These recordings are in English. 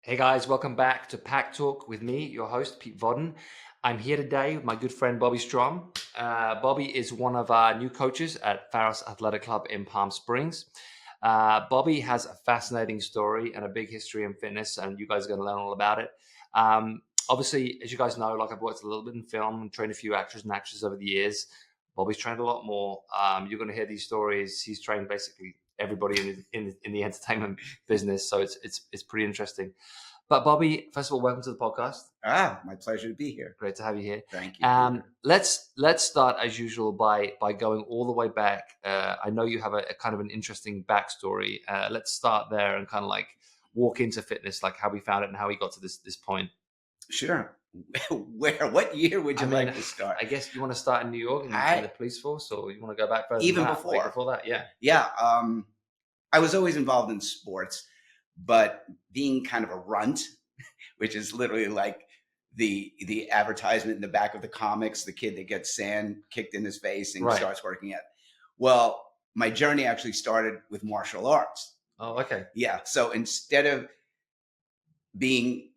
Hey guys, welcome back to Pack Talk with me, your host, Pete Vodden. I'm here today with my good friend, Bobby Strom. Bobby is one of our new coaches at PHAROS Athletic Club in Palm Springs. Bobby has a fascinating story and a big history in fitness, and you guys are going to learn all about it. Obviously, as you guys know, like I've worked a little bit in film and trained a few actors and actresses over the years. Bobby's trained a lot more. You're going to hear these stories. He's trained basically everybody in the entertainment business, so it's pretty interesting. But Bobby, first of all, welcome to the podcast. My pleasure to be here. Great to have you here. Thank you. Peter. Let's start as usual by going all the way back. I know you have a kind of an interesting backstory. Let's start there and kind of like walk into fitness, like how we found it and how we got to this point. Sure. What year would you like to start? I guess you want to start in New York and in the police force, or you want to go back further? Even than before. Before that, yeah. Yeah. I was always involved in sports, but being kind of a runt, which is literally like the advertisement in the back of the comics, the kid that gets sand kicked in his face and starts working out. Well, my journey actually started with martial arts. Oh, okay. Yeah. So instead of being,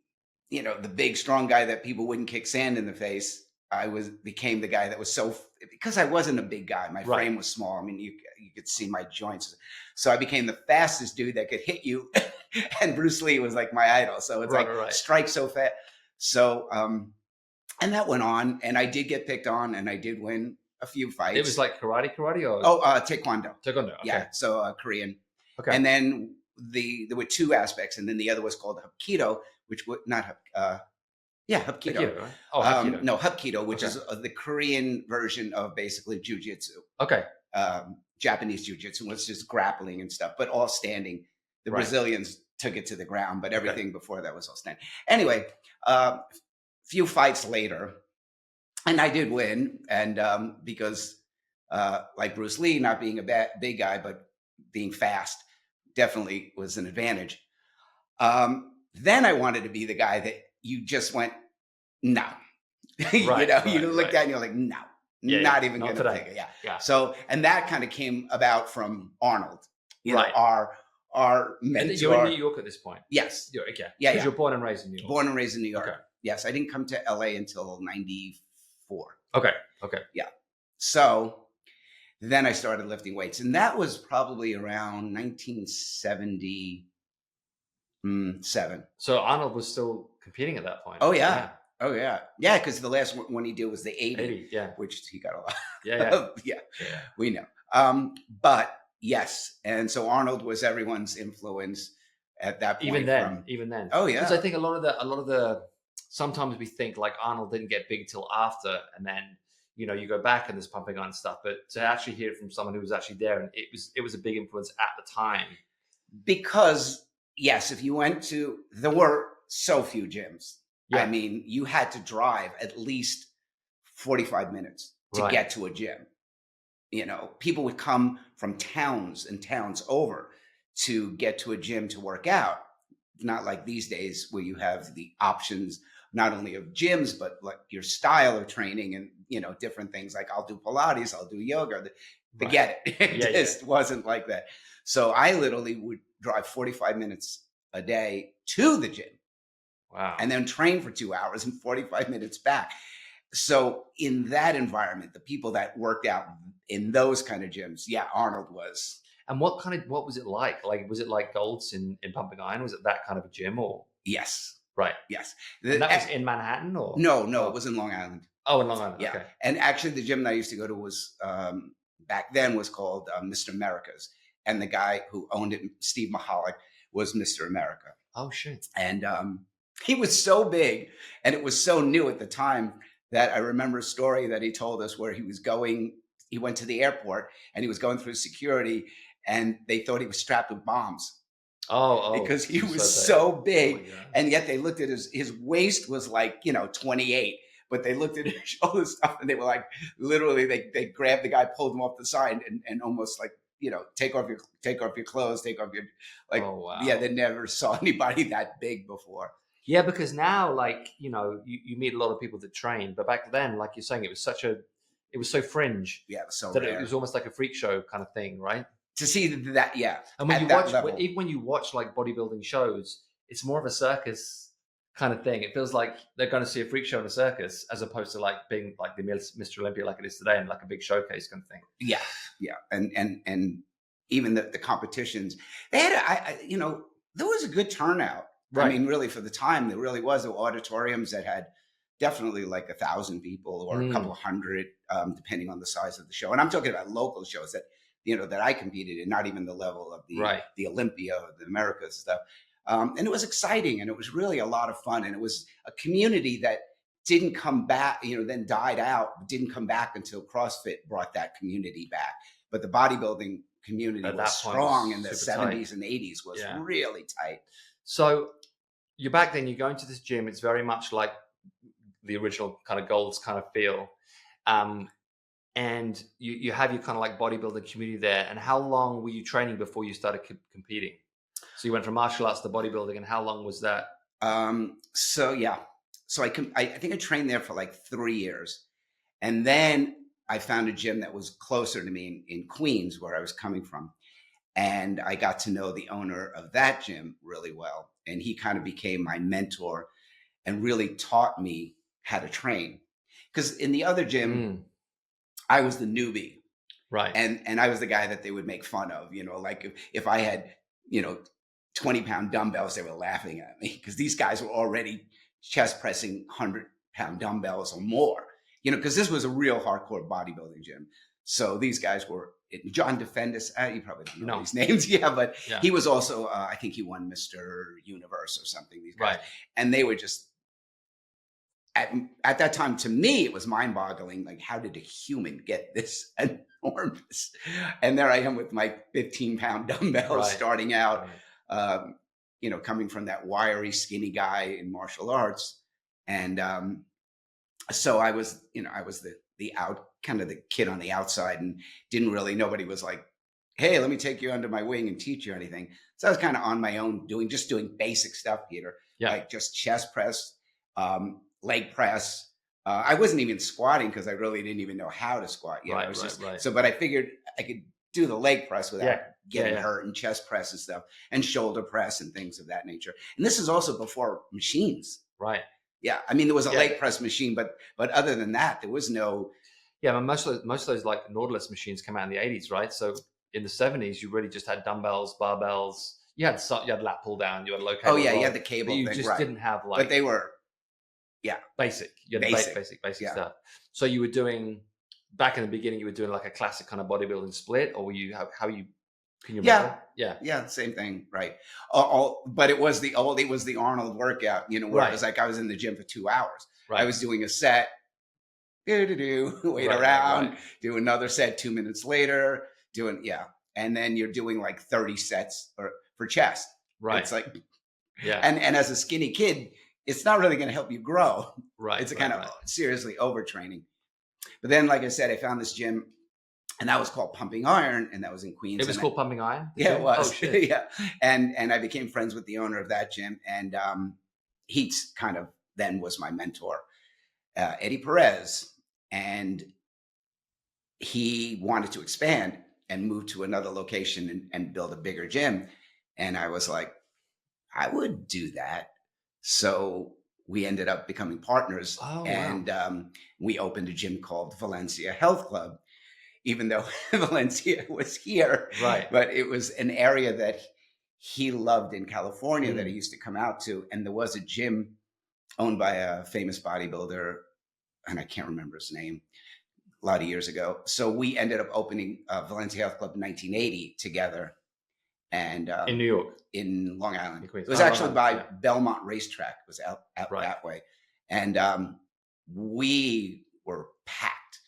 the big strong guy that people wouldn't kick sand in the face, I became the guy that was because I wasn't a big guy. My frame was small. I mean, you could see my joints. So I became the fastest dude that could hit you. And Bruce Lee was like my idol. So it's strike so fast. So, and that went on, and I did get picked on, and I did win a few fights. It was like karate or? Oh, Taekwondo. Taekwondo, okay. Yeah, so Korean. Okay. And then there were two aspects, and then the other was called Hapkido, which would not Hapkido. Hapkido, right? Oh, Hapkido. No, Hapkido, which is the Korean version of basically jujitsu. Okay. Japanese jujitsu was just grappling and stuff, but all standing. The Brazilians took it to the ground, but everything before that was all standing. Anyway, few fights later, and I did win, and because like Bruce Lee, not being a big guy, but being fast, definitely was an advantage. Then I wanted to be the guy that you just went, no. You looked at and you're like, no, not even going to take it. Yeah. So, and that kind of came about from Arnold, our mentor. And you're in New York at this point? Yes. Okay. Yeah. Because you're born and raised in New York. Born and raised in New York. Okay. Yes. I didn't come to LA until 94. Okay. Yeah. So then I started lifting weights, and that was probably around 1977. So Arnold was still competing at that point. Oh yeah. Oh yeah. Yeah, because the last one he did was the 80, which he got a lot. Yeah. We know. But yes, and so Arnold was everyone's influence at that point. Even then. Oh yeah. Because I think a lot of the sometimes we think like Arnold didn't get big till after, and then you go back and there's pumping on stuff. But to actually hear it from someone who was actually there, and it was a big influence at the time. Because yes, if you went to, there were so few gyms. Yeah. I mean, you had to drive at least 45 minutes to get to a gym. People would come from towns and towns over to get to a gym to work out. Not like these days where you have the options not only of gyms, but like your style of training and, different things like I'll do Pilates, I'll do yoga. Forget it. It just wasn't like that. So I literally would drive 45 minutes a day to the gym. Wow. And then train for 2 hours and 45 minutes back. So in that environment, the people that worked out in those kind of gyms, Arnold was. And what was it like? Like, was it like Gold's in Pumping Iron? Was it that kind of a gym or? Yes. Right. Yes. And that was in Manhattan or? No, it was in Long Island. Oh, in Long Island. Yeah. Okay. And actually the gym that I used to go to was, back then was called Mr. America's. And the guy who owned it, Steve Mahalik, was Mr. America. Oh, shit. And he was so big and it was so new at the time that I remember a story that he told us where he went to the airport and he was going through security and they thought he was strapped with bombs. Oh, because he was so big. And yet they looked at his waist was like, 28, but they looked at his shoulder stuff and they were like, literally they grabbed the guy, pulled him off the side and almost like, take off your clothes, take off your, like, they never saw anybody that big before. Yeah, because now, like, you meet a lot of people that train, but back then, like you're saying, it was so fringe. Yeah, it was so that rare. It was almost like a freak show kind of thing, right? To see that, yeah. And when you watch like bodybuilding shows, it's more of a circus kind of thing. It feels like they're going to see a freak show in a circus as opposed to like being like the Mr. Olympia like it is today and like a big showcase kind of thing. Yeah, yeah, and even the competitions, they had, you know, there was a good turnout. Right. I mean, really for the time, there really was. There were auditoriums that had definitely like 1,000 people or a couple of hundred, depending on the size of the show. And I'm talking about local shows that, you know, that I competed in, not even the level of the Olympia or the Americas stuff. And it was exciting, and it was really a lot of fun. And it was a community that didn't come back, you know, then died out, but didn't come back until CrossFit brought that community back. But the bodybuilding community was strong in the 70s and 80s, was really tight. So you're back then, you're going to this gym. It's very much like the original kind of Gold's kind of feel. And you have your kind of like bodybuilding community there. And how long were you training before you started competing? So you went from martial arts to bodybuilding, and how long was that? So I think I trained there for like 3 years. And then I found a gym that was closer to me in Queens, where I was coming from. And I got to know the owner of that gym really well. And he kind of became my mentor and really taught me how to train. Because in the other gym, I was the newbie. Right. And I was the guy that they would make fun of, you know, like if I had, you know, 20-pound dumbbells, they were laughing at me because these guys were already chest pressing 100-pound dumbbells or more, you know, because this was a real hardcore bodybuilding gym. So these guys were John Defendis. You probably don't know these names. Yeah, but he was also, I think he won Mr. Universe or something, these guys. Right. And they were just, at that time, to me, it was mind-boggling. Like, how did a human get this enormous? And there I am with my 15-pound dumbbells starting out. Right. You know, coming from that wiry, skinny guy in martial arts. And so I was, you know, I was the kind of the kid on the outside, and didn't really, nobody was like, hey, let me take you under my wing and teach you anything. So I was kind of on my own doing basic stuff, Peter. Yeah. Like just chest press, leg press. I wasn't even squatting because I really didn't even know how to squat yet. Right. So, but I figured I could do the leg press without getting hurt, and chest press and stuff, and shoulder press and things of that nature. And this is also before machines. Right. Yeah. I mean, there was a leg press machine, but other than that, there was no. Yeah. But most of those like Nautilus machines came out in the 80s, right? So in the 70s, you really just had dumbbells, barbells. You had lat pull down. You had low cable. Oh yeah, you had the cable. But you thing, just didn't have like. But they were. Yeah. Basic. You had basic stuff. So you were doing, back in the beginning, you were doing like a classic kind of bodybuilding split, or were you, can you remember? Yeah. Same thing. Right. But it was the Arnold workout, you know, where it was like, I was in the gym for 2 hours. Right. I was doing a set, wait around, do another set 2 minutes later, and then you're doing like 30 sets for chest. Right. It's like, and as a skinny kid, it's not really going to help you grow. Right. It's a kind of seriously overtraining. But then, like I said, I found this gym, and that was called Pumping Iron, and that was in Queens. It was called Pumping Iron? Yeah, it was. Oh, shit. Yeah. And I became friends with the owner of that gym, and he kind of then was my mentor, Eddie Perez. And he wanted to expand and move to another location and build a bigger gym. And I was like, I would do that. So we ended up becoming partners, and we opened a gym called Valencia Health Club, even though Valencia was here. Right. But it was an area that he loved in California that he used to come out to. And there was a gym owned by a famous bodybuilder, and I can't remember his name, a lot of years ago. So we ended up opening Valencia Health Club in 1980 together. And in New York, in Long Island, it was actually by Belmont Racetrack. It was out that way, and we were packed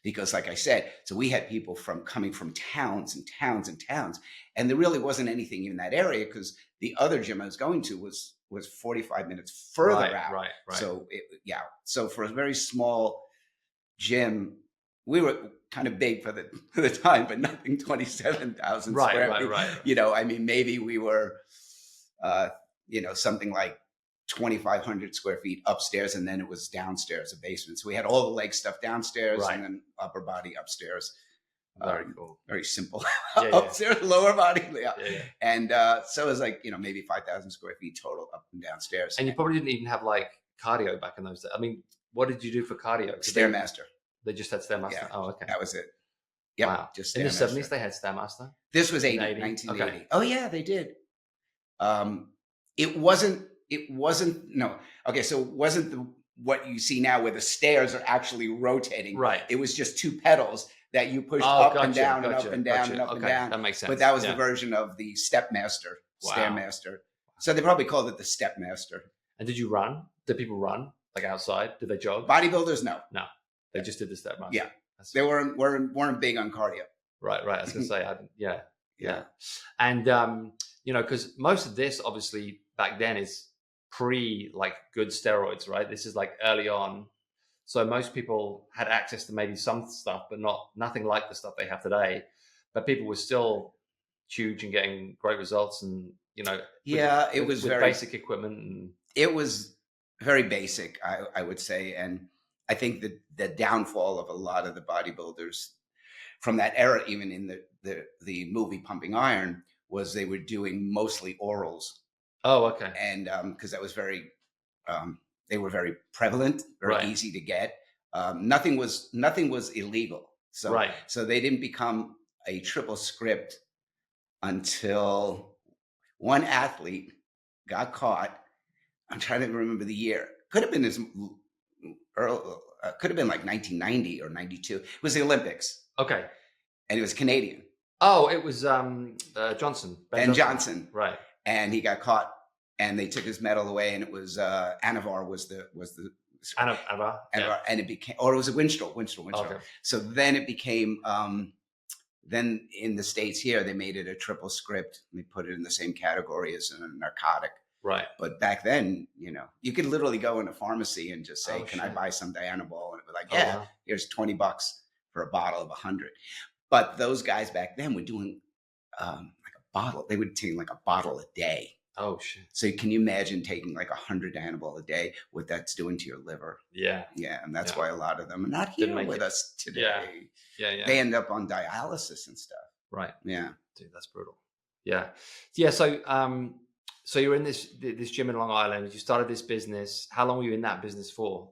because, like I said, so we had people coming from towns and towns and towns, and there really wasn't anything in that area because the other gym I was going to was 45 minutes further out. Right. So so for a very small gym, we were kind of big for the time, but nothing 27,000 square feet. Right. You know, I mean, maybe we were, something like 2,500 square feet upstairs, and then it was downstairs, a basement. So we had all the leg stuff downstairs and then upper body upstairs. Very cool. Very simple. Yeah, yeah. Upstairs, lower body. Yeah. Yeah. And so it was like, maybe 5,000 square feet total up and downstairs. And you probably didn't even have like cardio back in those days. I mean, what did you do for cardio? Stairmaster. They just had Stairmaster. Yeah, oh, okay. That was it. Yep, Wow. just in the Stairmaster. 70s, they had Stairmaster. This was 1980. Okay. Oh yeah, they did. It wasn't. No. Okay, so it wasn't what you see now, where the stairs are actually rotating. Right. It was just two pedals that you pushed up and down and up and down and up and down. That makes sense. But that was the version of the Stepmaster, Stairmaster. So they probably called it the Stepmaster. And did you run? Did people run like outside? Did they jog? Bodybuilders, no. No, they just did the Stepmaster. Yeah, they weren't big on cardio. Right. I was gonna say, yeah. And because most of this, obviously, back then is pre like good steroids, right? This is like early on, so most people had access to maybe some stuff, but nothing like the stuff they have today. But people were still huge and getting great results, and it was very basic equipment. And it was very basic, I would say. And I think that the downfall of a lot of the bodybuilders from that era, even in the movie Pumping Iron, was they were doing mostly orals. Oh, okay. And because that was they were very prevalent, very easy to get. Nothing was illegal. So they didn't become a triple script until one athlete got caught. I'm trying to remember the year. Could have been could have been like 1990 or 92. It was the Olympics. Okay. And it was Canadian. Oh, it was Johnson. Ben Johnson. Right. And he got caught, and they took his medal away, and it was Anavar was the Anavar, and it became, or it was a Winstrol. Okay. So then it became then in the States here, they made it a triple script. They put it in the same category as a narcotic. Right. But back then, you could literally go in a pharmacy and just say, "Can I buy some Dianabol?" And it was like, here's $20 for a bottle of 100. But those guys back then were doing like a bottle. They would take like a bottle a day. Oh shit! So can you imagine taking like 100 Dianabol a day? What that's doing to your liver? Yeah. Yeah, and that's why a lot of them are not here with us today. Yeah. They end up on dialysis and stuff. Right. Yeah. Dude, that's brutal. Yeah. So you're in this gym in Long Island. You started this business. How long were you in that business for?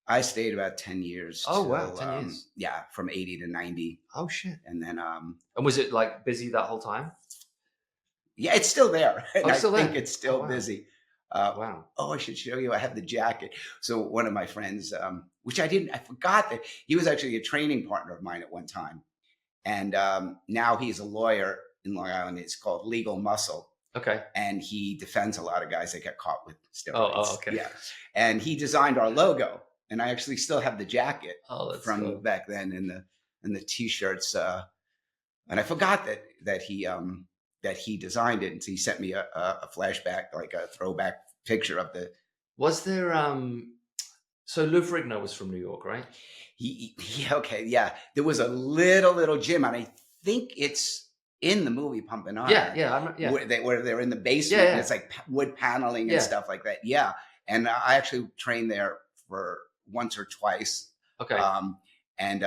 I stayed about 10 years. Oh, wow. 10 years. Yeah. From 80 to 90. Oh, shit. And then, and was it like busy that whole time? Yeah, it's still there. I think it's still busy. Wow. Oh, I should show you. I have the jacket. So one of my friends, which I forgot that he was actually a training partner of mine at one time. And now he's a lawyer in Long Island. It's called Legal Muscle. Okay. And he defends a lot of guys that get caught with steroids. Oh, okay. Yeah. And he designed our logo. And I actually still have the jacket from back then and the t-shirts. And I forgot that he designed it. And so he sent me a flashback, like a throwback picture of the. Was there so Lou Ferrigno was from New York, right? Okay, yeah. There was a little gym, and I think it's in the movie Pumping Iron. Yeah. Where they're in the basement, and it's like wood paneling and stuff like that. Yeah, and I actually trained there for once or twice. Okay. And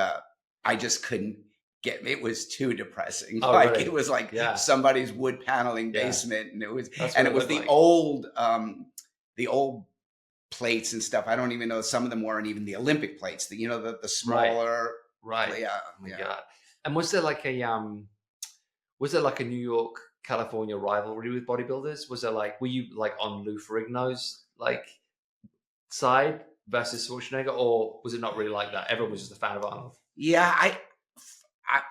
I just couldn't get. It was too depressing. Oh, like really? it was like somebody's wood paneling basement, and it was the old plates and stuff. I don't even know. Some of them weren't even the Olympic plates. The smaller. Right. Yeah. Oh my God. And was there like a New York, California rivalry with bodybuilders? Were you like on Lou Ferrigno's like side versus Schwarzenegger, or was it not really like that? Everyone was just a fan of Arnold. Yeah, I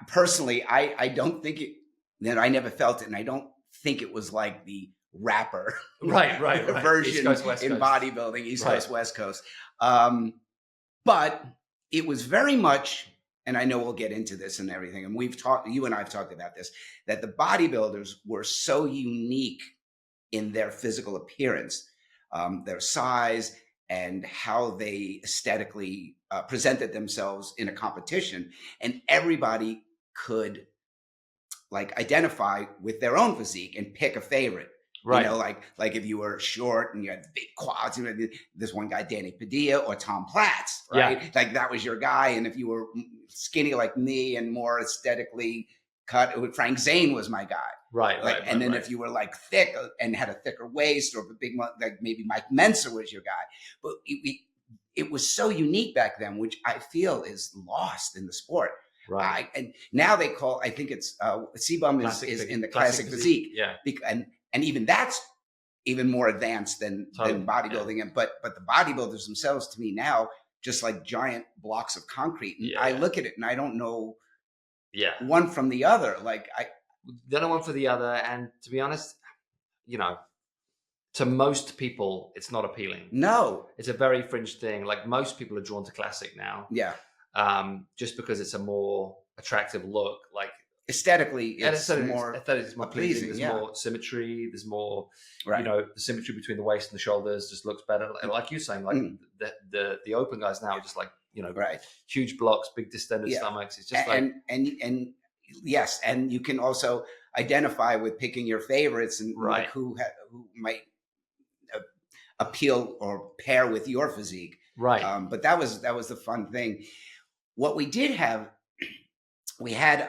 personally, I don't think it. I never felt it, and I don't think it was like the rapper right version East Coast, West in Coast. bodybuilding, East Coast, West Coast. But it was very much, and I know we'll get into this and everything, and you and I have talked about this, that the bodybuilders were so unique in their physical appearance, their size, and how they aesthetically presented themselves in a competition, and everybody could like identify with their own physique and pick a favorite. Right. You know, like if you were short and you had big quads, you know, this one guy, Danny Padilla or Tom Platz, right? Yeah. Like that was your guy. And if you were skinny like me and more aesthetically cut, Frank Zane was my guy. Right. Like, Right. and then right. if you were like thick and had a thicker waist, or a big one, like maybe Mike Mensa was your guy. But it was so unique back then, which I feel is lost in the sport. Right. And now they call, I think it's CBum is in the classic physique. Yeah. And even that's even more advanced than bodybuilding. Yeah. But the bodybuilders themselves, to me now, just like giant blocks of concrete. And I look at it and I don't know one from the other. Like don't know one for the other. And to be honest, you know, to most people, it's not appealing. No. It's a very fringe thing. Like most people are drawn to classic now. Yeah. Just because it's a more attractive look. Like aesthetically, it's more pleasing. There's more symmetry. There's more, right. You know, the symmetry between the waist and the shoulders just looks better. Like you're saying, like the open guys now are just like, you know, right. Huge blocks, big distended stomachs. It's just and yes, and you can also identify with picking your favorites and like who might appeal or pair with your physique. Right. But that was the fun thing. What we did have, we had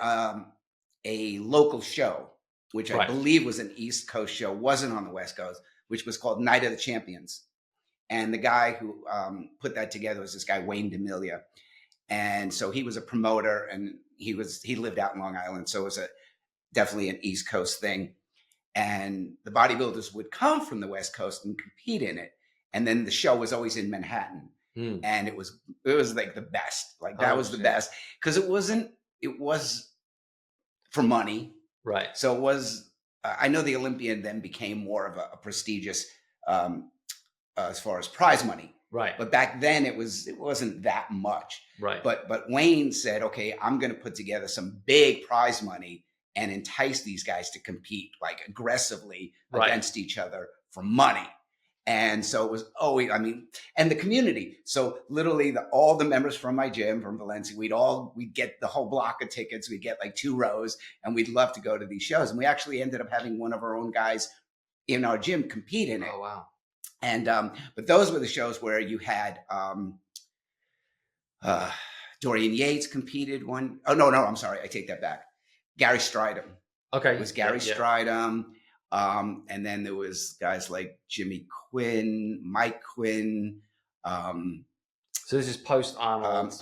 a local show, which I believe was an East Coast show, wasn't on the West Coast, which was called Night of the Champions. And the guy who put that together was this guy, Wayne D'Amelia. And so he was a promoter, and he lived out in Long Island. So it was definitely an East Coast thing. And the bodybuilders would come from the West Coast and compete in it. And then the show was always in Manhattan. And it was like the best. Like that was the best, because it was for money. Right. So it was, I know the Olympian then became more of a prestigious, as far as prize money. Right. But back then it wasn't that much. Right. But Wayne said, okay, I'm going to put together some big prize money and entice these guys to compete like aggressively against each other for money. And so it was always, I mean, and the community. So literally all the members from my gym from Valencia, we'd get the whole block of tickets. We'd get like 2 rows, and we'd love to go to these shows. And we actually ended up having one of our own guys in our gym compete in it. Oh, wow. And, but those were the shows where you had, Dorian Yates competed one. Oh, no, I'm sorry. I take that back. Gary Stridham. Okay. It was Gary Stridham. And then there was guys like Jimmy Quinn, Mike Quinn. So this is post Arnold.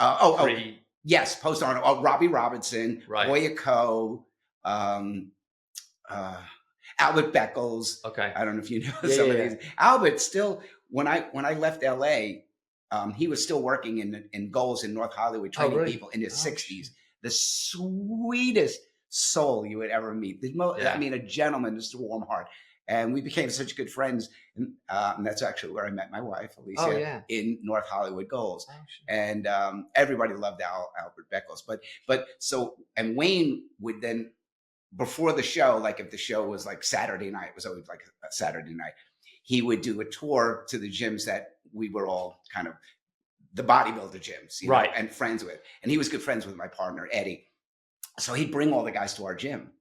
Yes, post Arnold. Robbie Robinson, Boya Ko, Albert Beckles. Okay, I don't know if you know some of these. Albert still, when I left LA, he was still working in Goals in North Hollywood, training people in his 60s. The sweetest soul you would ever meet. I mean, a gentleman, just a warm heart. And we became such good friends. And that's actually where I met my wife, Alicia, in North Hollywood Goals. Oh, and everybody loved Albert Beckles. And Wayne would then, before the show, like if the show was like Saturday night, it was always like a Saturday night, he would do a tour to the gyms that we were all kind of the bodybuilder gyms, you know, and friends with. And he was good friends with my partner, Eddie. So he'd bring all the guys to our gym.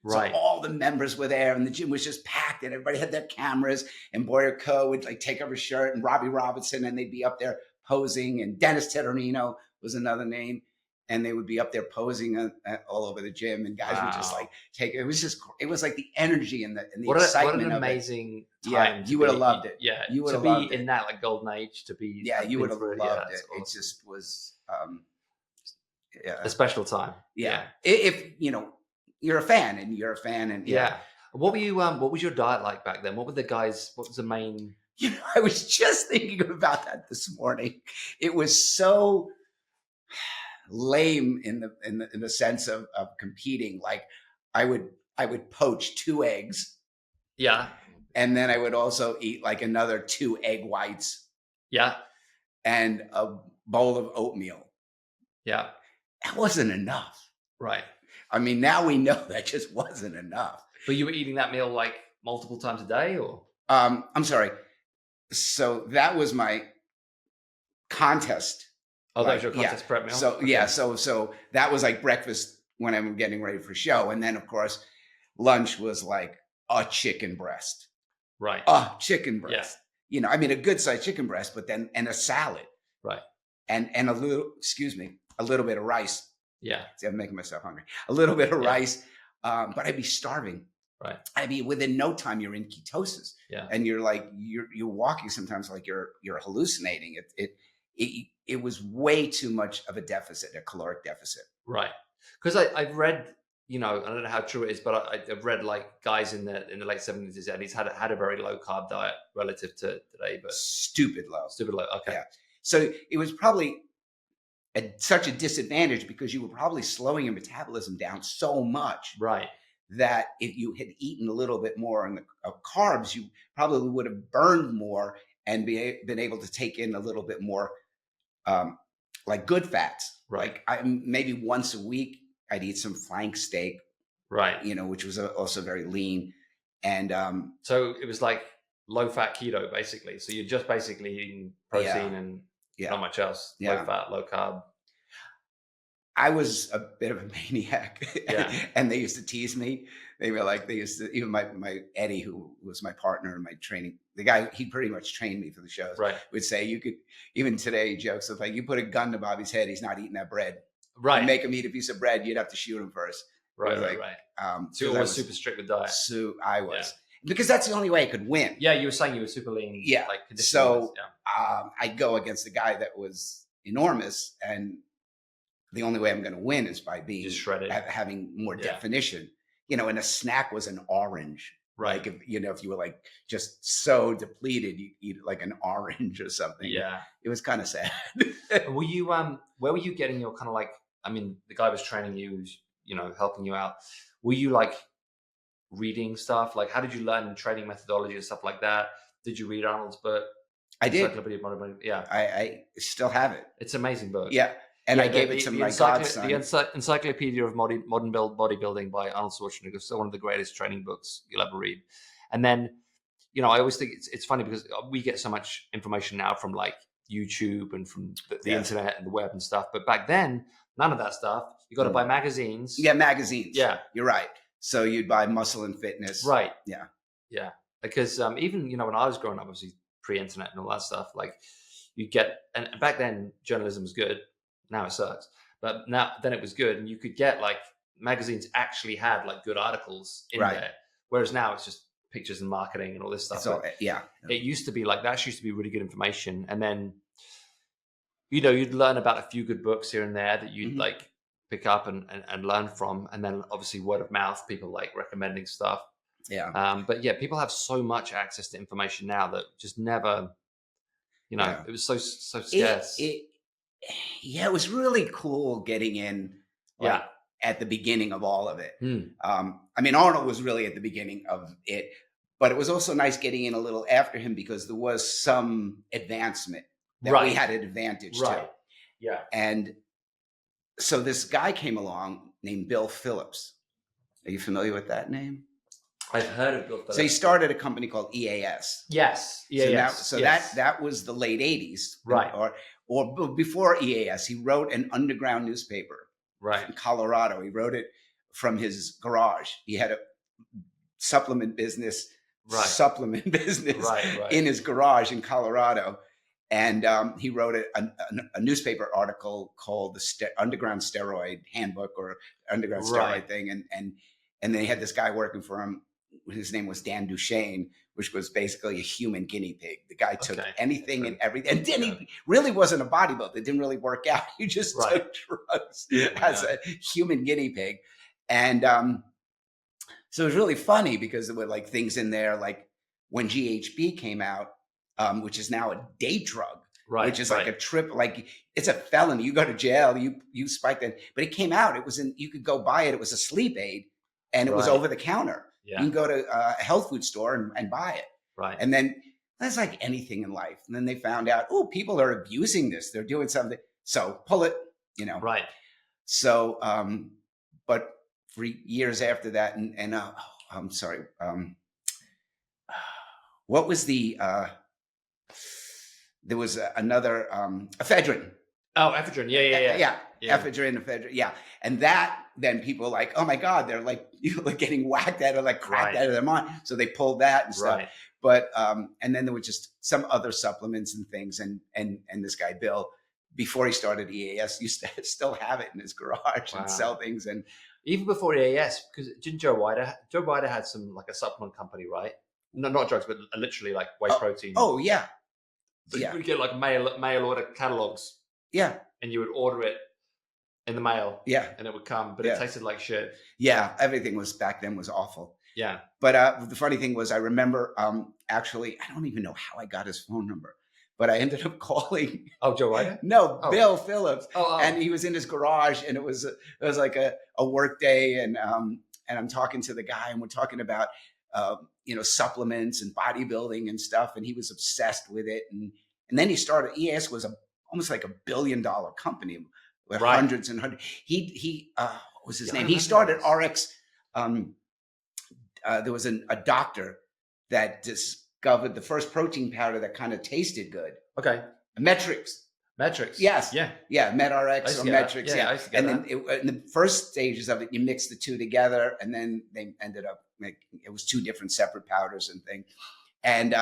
Right. So all the members were there, and the gym was just packed, and everybody had their cameras, and Boya Ko would like take off his shirt, and Robbie Robinson, and they'd be up there posing, and Dennis Tetterino was another name. And they would be up there posing all over the gym, and guys would just like take it. It was like the energy and the excitement. What an amazing time. Yeah, you would have loved it. Yeah, you would have loved it. In that like golden age to be. Yeah, you would have loved it. Awesome. It just was a special time. Yeah. If you know you're a fan, and what were you? What was your diet like back then? What were the guys? What was the main? You know, I was just thinking about that this morning. It was so lame in the sense of competing. Like I would poach 2 eggs. Yeah. And then I would also eat like another 2 egg whites. Yeah. And a bowl of oatmeal. Yeah. That wasn't enough. Right. I mean, now we know that just wasn't enough. But you were eating that meal like multiple times a day, or? I'm sorry. So that was my contest. Oh, that was your contest prep meal? So, okay. So that was like breakfast when I'm getting ready for show. And then, of course, lunch was like a chicken breast. Right. Oh, chicken breast. Yeah. You know, I mean, a good sized chicken breast, but then, and a salad. Right. And a little, excuse me, a little bit of rice. Yeah. See, I'm making myself hungry. A little bit of Yeah. rice. But I'd be starving. Right. I mean, within no time you're in ketosis. Yeah. And you're like, you're walking sometimes like you're hallucinating. It was way too much of a deficit, a caloric deficit. Right. Because I've read, you know, I don't know how true it is, but I've read like guys in the late 70s and he's had a very low carb diet relative to today, but Stupid low. Okay. Yeah. So it was probably such a disadvantage because you were probably slowing your metabolism down so much. Right. That if you had eaten a little bit more on the carbs, you probably would have burned more and been able to take in a little bit more like good fats. Right. Like maybe once a week, I'd eat some flank steak. Right. You know, which was also very lean. And so it was like low fat keto basically. So you're just basically eating protein and not much else. Yeah. Low fat, low carb. I was a bit of a maniac. Yeah. And they used to tease me. They were like, even my Eddie, who was my partner in my training, the guy, he pretty much trained me for the shows, right, would say, you could, even today, he jokes, of like, you put a gun to Bobby's head, he's not eating that bread. Right. You make him eat a piece of bread, you'd have to shoot him first. Right, right. So you were super strict with diet. So I was. Yeah. Because that's the only way I could win. Yeah, you were saying you were super lean. Yeah. Like so I'd go against a guy that was enormous, and the only way I'm going to win is by being just shredded, having more definition. You know, and a snack was an orange. Right. Like if you were like just so depleted, you eat like an orange or something. Yeah. It was kind of sad. Were you where were you getting your kind of like, I mean, the guy was training you, you know, helping you out. Were you like reading stuff? Like, how did you learn training methodology and stuff like that? Did you read Arnold's book? I did. Yeah. I still have it. It's an amazing book. Yeah. And I gave it to my godson. The Encyclopedia of Modern Bodybuilding by Arnold Schwarzenegger is one of the greatest training books you'll ever read. And then, you know, I always think it's funny because we get so much information now from like YouTube and from the internet and the web and stuff. But back then, none of that stuff. You got to buy magazines. Yeah, magazines. Yeah. You're right. So you'd buy Muscle and Fitness. Right. Yeah. Yeah. Because even, you know, when I was growing up, obviously pre-internet and all that stuff, like you get, and back then journalism was good. Now it sucks, but then it was good, and you could get like magazines actually had like good articles in there. Whereas now it's just pictures and marketing and all this stuff. So it used to be like that. Used to be really good information, and then you know you'd learn about a few good books here and there that you'd like pick up and learn from, and then obviously word of mouth, people like recommending stuff. Yeah. But yeah, people have so much access to information now that just never, you know, it was so scarce. It was really cool getting in at the beginning of all of it. I mean, Arnold was really at the beginning of it, but it was also nice getting in a little after him because there was some advancement that we had an advantage to. Yeah. And so this guy came along named Bill Phillips. Are you familiar with that name? I've heard of Bill Phillips. So he started a company called EAS. Yes. EAS. So that was the late 80s. Right. Or before EAS, he wrote an underground newspaper in Colorado. He wrote it from his garage. He had a supplement business in his garage in Colorado. And he wrote a newspaper article called the Underground Steroid Handbook or Underground Steroid thing. And they had this guy working for him. His name was Dan Duchesne, which was basically a human guinea pig. The guy took anything and everything. And he really wasn't a bodybuilder. It didn't really work out. He just took drugs as a human guinea pig. And so it was really funny because there were like things in there, like when GHB came out, which is now a day drug, which is like a trip, like it's a felony. You go to jail, you spike that. But it came out. It was you could go buy it. It was a sleep aid, and it was over the counter. Yeah. You can go to a health food store and buy it. Right. And then that's like anything in life. And then they found out, people are abusing this. They're doing something. So pull it, you know. Right. So, but for years after that, and I'm sorry. What was the, there was another, ephedrine. Oh, ephedrine. Yeah. Ephedrine. Yeah. And that, then people were like, oh my God, they're like, like getting whacked out of like cracked out of their mind. So they pulled that and stuff. But and then there were just some other supplements and things, and this guy Bill, before he started EAS, used to still have it in his garage and sell things. And even before EAS, because didn't Joe Ryder had some like a supplement company, right? No, not drugs, but literally like whey protein. Oh yeah. So you would get like mail order catalogs. Yeah. And you would order it in the mail. Yeah. And it would come, but it tasted like shit. Yeah. Everything was back then was awful. Yeah. But the funny thing was, I remember actually, I don't even know how I got his phone number, but I ended up calling. Oh, Joe Ryder? No, Bill Phillips. Oh. And he was in his garage, and it was like a work day, and I'm talking to the guy, and we're talking about supplements and bodybuilding and stuff, and he was obsessed with it, and then he started. EAS was almost like $1 billion company with hundreds and hundreds. He what was his name? He started RX. There was a doctor that discovered the first protein powder that kind of tasted good. Okay. Metrics. Yes. Yeah. Yeah. MedRx or Metrics. Yeah. And then in the first stages of it, you mix the two together, and then they ended up it was two different separate powders and things. And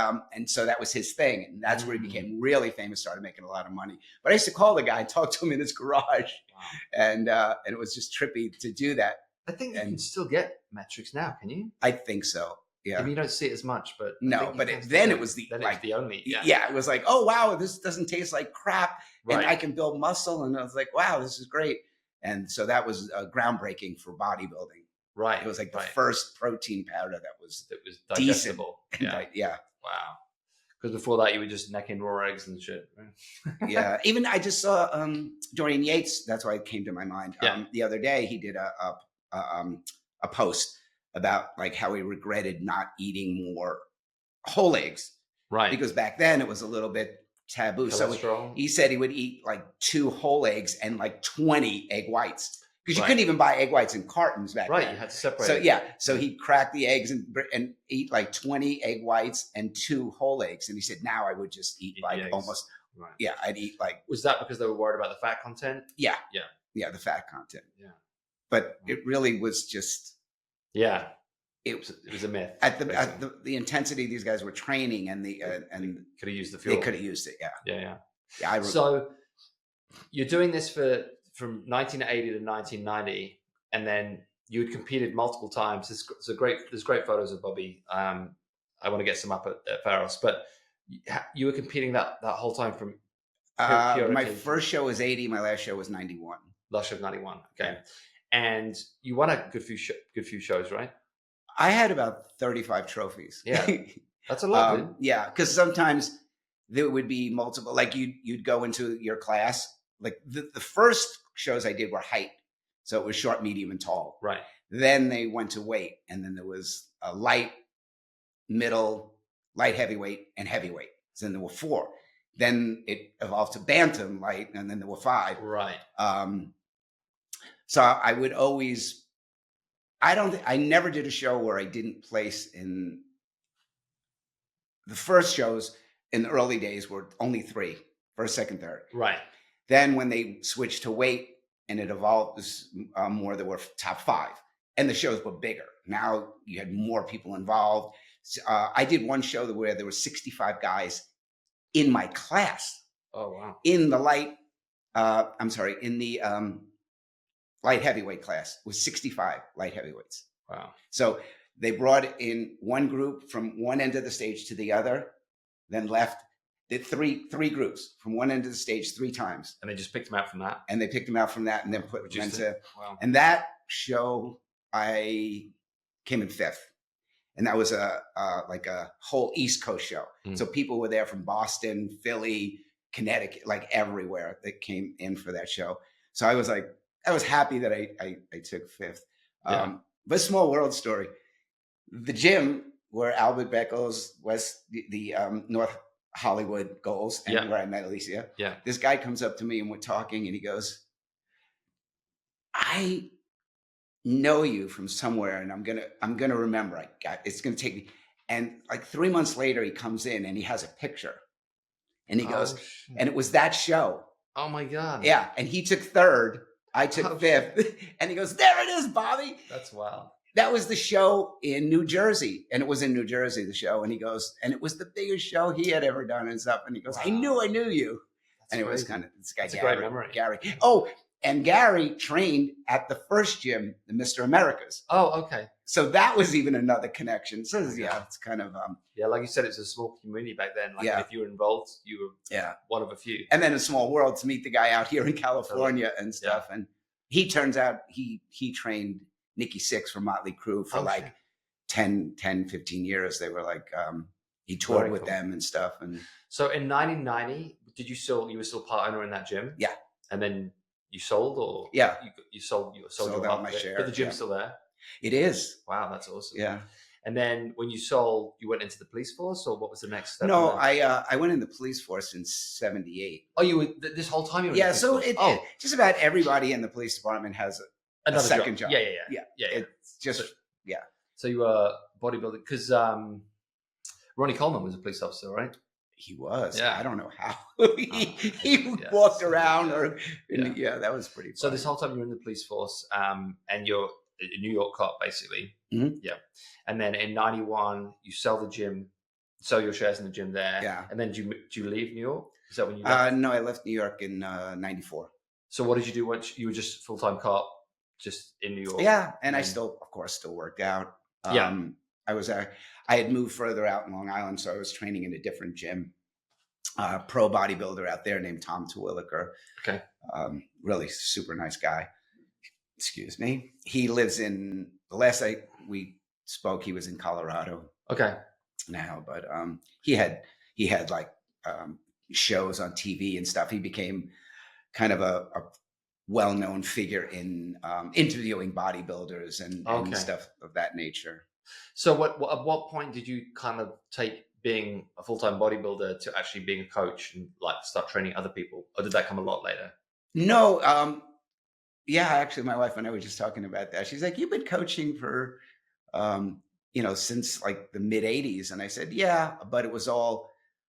so that was his thing. And that's where he became really famous, started making a lot of money. But I used to call the guy and talk to him in his garage. Wow. And it was just trippy to do that. I think you can still get Metrics now, can you? I think so. Yeah. I mean, you don't see it as much, but no, but then it was the only. Yeah. It was like, oh wow, this doesn't taste like crap, and I can build muscle. And I was like, wow, this is great. And so that was groundbreaking for bodybuilding. Right. It was like the first protein powder that was digestible. Decent. Yeah. Wow. Because before that, you were just necking raw eggs and shit. Right? Yeah. Even I just saw Dorian Yates. That's why it came to my mind. Yeah. The other day, he did a post about like how he regretted not eating more whole eggs. Right. Because back then it was a little bit taboo. Cholesterol. So he said he would eat like 2 whole eggs and like 20 egg whites. Because you couldn't even buy egg whites in cartons back then. Right, you had to separate. So yeah, so he'd crack the eggs and eat like 20 egg whites and 2 whole eggs. And he said, now I would just eat like almost, I'd eat like. Was that because they were worried about the fat content? Yeah. Yeah, the fat content. Yeah. But it really was just. Yeah. It was a myth. At the intensity these guys were training and could have used the fuel. They could have used it, Yeah. So you're doing this from 1980 to 1990, and then you had competed multiple times. There's great photos of Bobby. I want to get some up at PHAROS, but you were competing that whole time from. My first show was 80. My last show was 91. Last show was 91. Okay, and you won a good few shows, right? I had about 35 trophies. Yeah, that's a lot. Dude. Yeah, because sometimes there would be multiple. Like you'd go into your class. Like the first shows I did were height. So it was short, medium, and tall. Right. Then they went to weight. And then there was a light, middle, light heavyweight, and heavyweight. So then there were 4. Then it evolved to bantam, light, and then there were 5. Right. So I would always, I never did a show where I didn't place in. The first shows in the early days were only 3, first, second, third. Right. Then when they switched to weight and it evolved more, there were top 5, and the shows were bigger. Now you had more people involved. I did one show where there were 65 guys in my class. Oh wow! In the light heavyweight class was 65 light heavyweights. Wow! So they brought in one group from one end of the stage to the other, then left. Did three groups from one end of the stage 3 times. And they just picked them out from that? And they picked them out from that and then put them into. Wow. And that show, I came in 5th. And that was like a whole East Coast show. So people were there from Boston, Philly, Connecticut, like everywhere that came in for that show. So I was happy that I took 5th. But a small world story. The gym where Albert Beckles was the North Hollywood goals and where I met Alicia. Yeah. This guy comes up to me and we're talking and he goes, I know you from somewhere and I'm gonna remember. It's gonna take me. And like 3 months later he comes in and he has a picture and he goes, and it was that show. Oh my God. Yeah. And he took 3rd. I took 5th. And he goes, there it is, Bobby. That's wild. that was the show in New Jersey. And it was in New Jersey, the show. And he goes, and it was the biggest show he had ever done and stuff. And he goes, I knew you. That's and it was crazy. kind of this guy, That's Gary. a great memory. Gary. Oh, and Gary trained at the first gym, the Mr. Americas. Oh, okay. So that was even another connection. So yeah, it's kind of yeah, like you said, it's a small community back then. Like Yeah. if you were involved, you were one of a few. and then a small world to meet the guy out here in California and stuff. And he turns out he trained Nikki Sixx from Motley Crue for like 10, 15 years. They were like he toured Very with cool. them and stuff. And So in 1990, you were still part owner in that gym? Yeah. And then you sold, or Yeah. you sold Sold your out half my of it? share, But the gym's yeah. still there? it is. Wow, that's awesome. Yeah. And then when you sold, you went into the police force, or what was the next step? No, from there? I went in the police force in 78. Oh, you were this whole time you were in Yeah, the so police force? just about everybody in the police department has Another second job. Yeah. Yeah. It's just So you were bodybuilding because Ronnie Coleman was a police officer, right? he was. Yeah. I don't know how he Yeah. walked around or Yeah. that was pretty fun. So this whole time you're in the police force, and you're a New York cop, basically. Mhm. Yeah. And then in 91, you sell the gym, sell your shares in the gym there. Yeah. And then do you leave New York? Is that when you left? No, I left New York in 94. So what did you do once you were just full-time cop, just in New York? Yeah, and I And- still, of course, still worked out. Yeah. I had moved further out in Long Island, so I was training in a different gym. Pro bodybuilder out there named Tom Terwilliger. Okay. Really super nice guy. Excuse me. He lives in, the last we spoke, he was in Colorado Okay. now, but he had like shows on TV and stuff. He became kind of a well-known figure in interviewing bodybuilders and Okay. stuff of that nature. So at what point did you kind of take being a full-time bodybuilder to actually being a coach and like start training other people, or did that come a lot later? No, yeah, actually, my wife and I were just talking about that. She's like, "You've been coaching for, since like the mid '80s," and I said, "Yeah, but it was all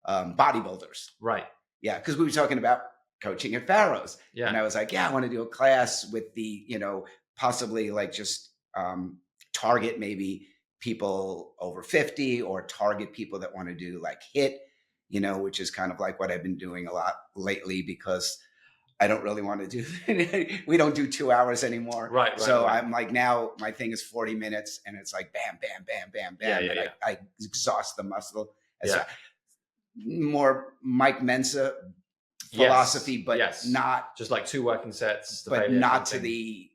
bodybuilders." Right. Yeah, because we were talking about coaching at PHAROS, Yeah. and I was like, "Yeah, I want to do a class with the, possibly like just target maybe people over 50 or target people that want to do like HIIT, which is kind of like what I've been doing a lot lately because I don't really want to do, we don't do 2 hours anymore. Right. So right. I'm like, now my thing is 40 minutes and it's like, bam, bam, bam, bam, bam. Yeah, and I exhaust the muscle. It's Yeah. more Mike Mensa Yes, philosophy, but yes. not, Just like 2 working sets, but failure not kind of to thing.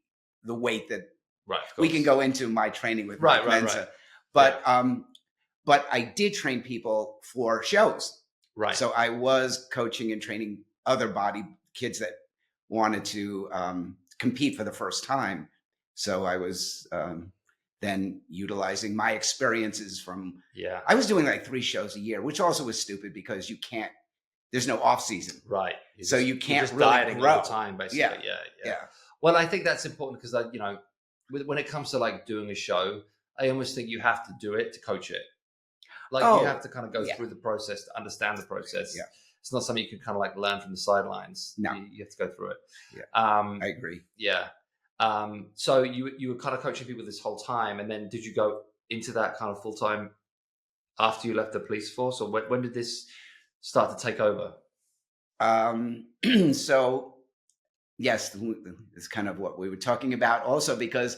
the weight that Right. Of we course. can go into my training with Right, Mike right, Mensa. right. But I did train people for shows. Right. So I was coaching and training other kids that wanted to compete for the first time. So I was then utilizing my experiences from, yeah. I was doing like 3 shows a year, which also was stupid because there's no off season. Right. So you you're can't just really dieting grow. all the time, basically. Yeah. Yeah. Well, I think that's important because, when it comes to like doing a show, I almost think you have to do it to coach it. Like Oh, you have to kind of go yeah. through the process to understand the process. Yeah. It's not something you can kind of like learn from the sidelines. No. You have to go through it. Yeah. I agree. Yeah. So you were kind of coaching people this whole time, and then did you go into that kind of full time after you left the police force, or when did this start to take over? So yes, it's kind of what we were talking about also, because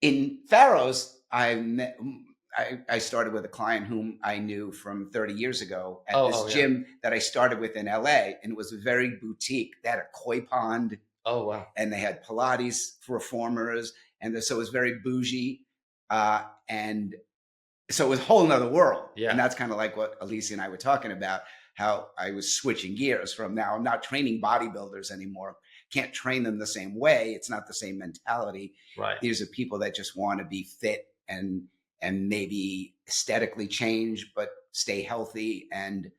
in PHAROS, I started with a client whom I knew from 30 years ago at this gym that I started with in LA, and it was very boutique. They had a koi pond. Oh, wow. And they had Pilates for reformers. And so it was very bougie. And so it was a whole nother world. Yeah. And that's kind of like what Alicia and I were talking about, how I was switching gears from now. I'm not training bodybuilders anymore. Can't train them the same way. It's not the same mentality. Right. These are people that just want to be fit and maybe aesthetically change, but stay healthy. And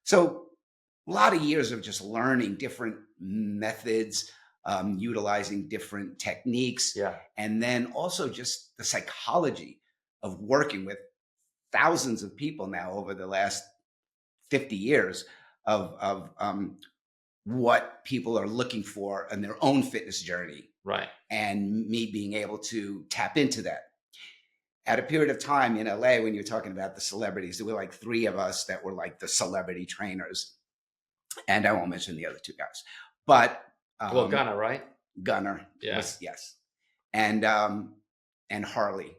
so a lot of years of just learning different methods, utilizing different techniques. Yeah. And then also just the psychology of working with thousands of people now over the last 50 years of what people are looking for in their own fitness journey. Right. and me being able to tap into that. At a period of time in LA, when you're talking about the celebrities, there were like 3 of us that were like the celebrity trainers. And I won't mention the other 2 guys, but Well, Gunner, right? Gunner was, yes. And Harley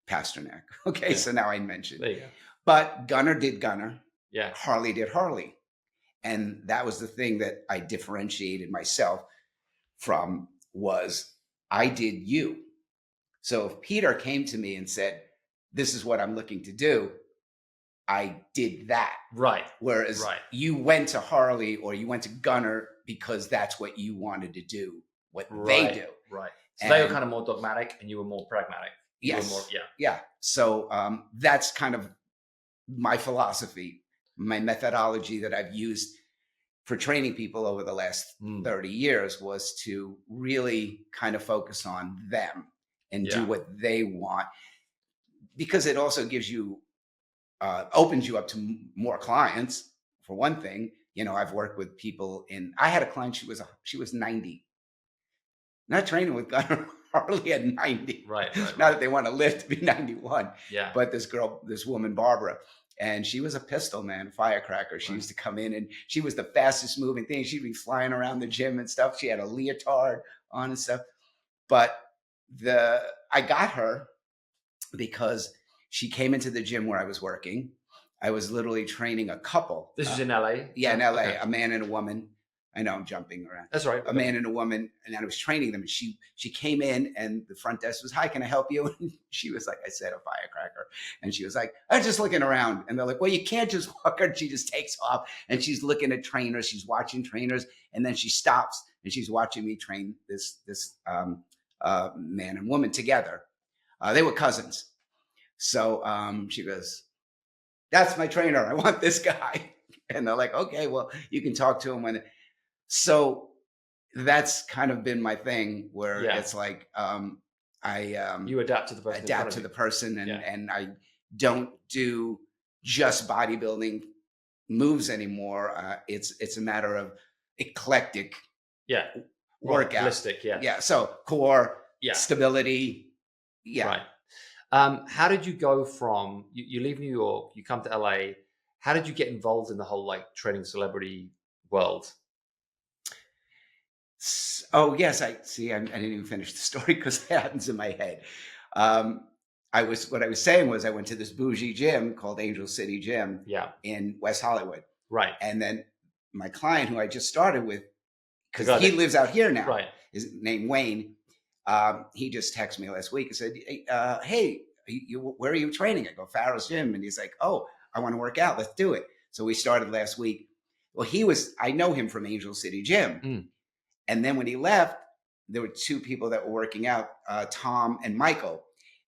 Pasternak. Okay. So now I mentioned, there you go. But Gunner did Gunner. Yeah. Harley did Harley. And that was the thing that I differentiated myself from, was I did you. So if Pieter came to me and said, this is what I'm looking to do, I did that. Right. Whereas you went to Harley or you went to Gunner because that's what you wanted to do, what they do. Right. So they were kind of more dogmatic and you were more pragmatic. Yes. More, yeah. So that's kind of my philosophy, my methodology that I've used for training people over the last 30 years, was to really kind of focus on them and do what they want, because it also gives you, opens you up to more clients, for one thing. You know, I've worked with people I had a client, she was 90. Not training with Gunner Harley at 90. Right. Not that they want to live to be 91. Yeah. But this woman, Barbara, and she was a pistol, man, firecracker. She used to come in and she was the fastest moving thing. She'd be flying around the gym and stuff. She had a leotard on and stuff. But I got her because she came into the gym where I was working. I was literally training a couple. This was in LA? Yeah, in LA, a man and a woman. I know I'm jumping around. That's right. A man and a woman, and I was training them. And she came in, and the front desk was, "Hi, can I help you?" And she was like, I said, "A firecracker." And she was like, "I'm just looking around." And they're like, "Well, you can't just walk her." And she just takes off, and she's looking at trainers. She's watching trainers, and then she stops, and she's watching me train this man and woman together. They were cousins. So she goes, "That's my trainer. I want this guy." And they're like, "Okay, well, you can talk to him when." So that's kind of been my thing, where it's like, you adapt to the person. Adapt to the person, and I don't do just bodybuilding moves anymore. It's a matter of eclectic workout. Holistic, Yeah. So core, stability. Yeah. Right. How did you go from you leave New York, you come to LA? How did you get involved in the whole like training celebrity world? Oh yes, I didn't even finish the story because it happens in my head. What I was saying was I went to this bougie gym called Angel City Gym in West Hollywood. Right. And then my client, who I just started with, because he lives out here now, his name Wayne, he just texted me last week and said, "Hey, where are you training?" I go, "PHAROS Gym." And he's like, "Oh, I want to work out. Let's do it." So we started last week. Well, I know him from Angel City Gym. And then when he left, there were 2 people that were working out, Tom and Michael.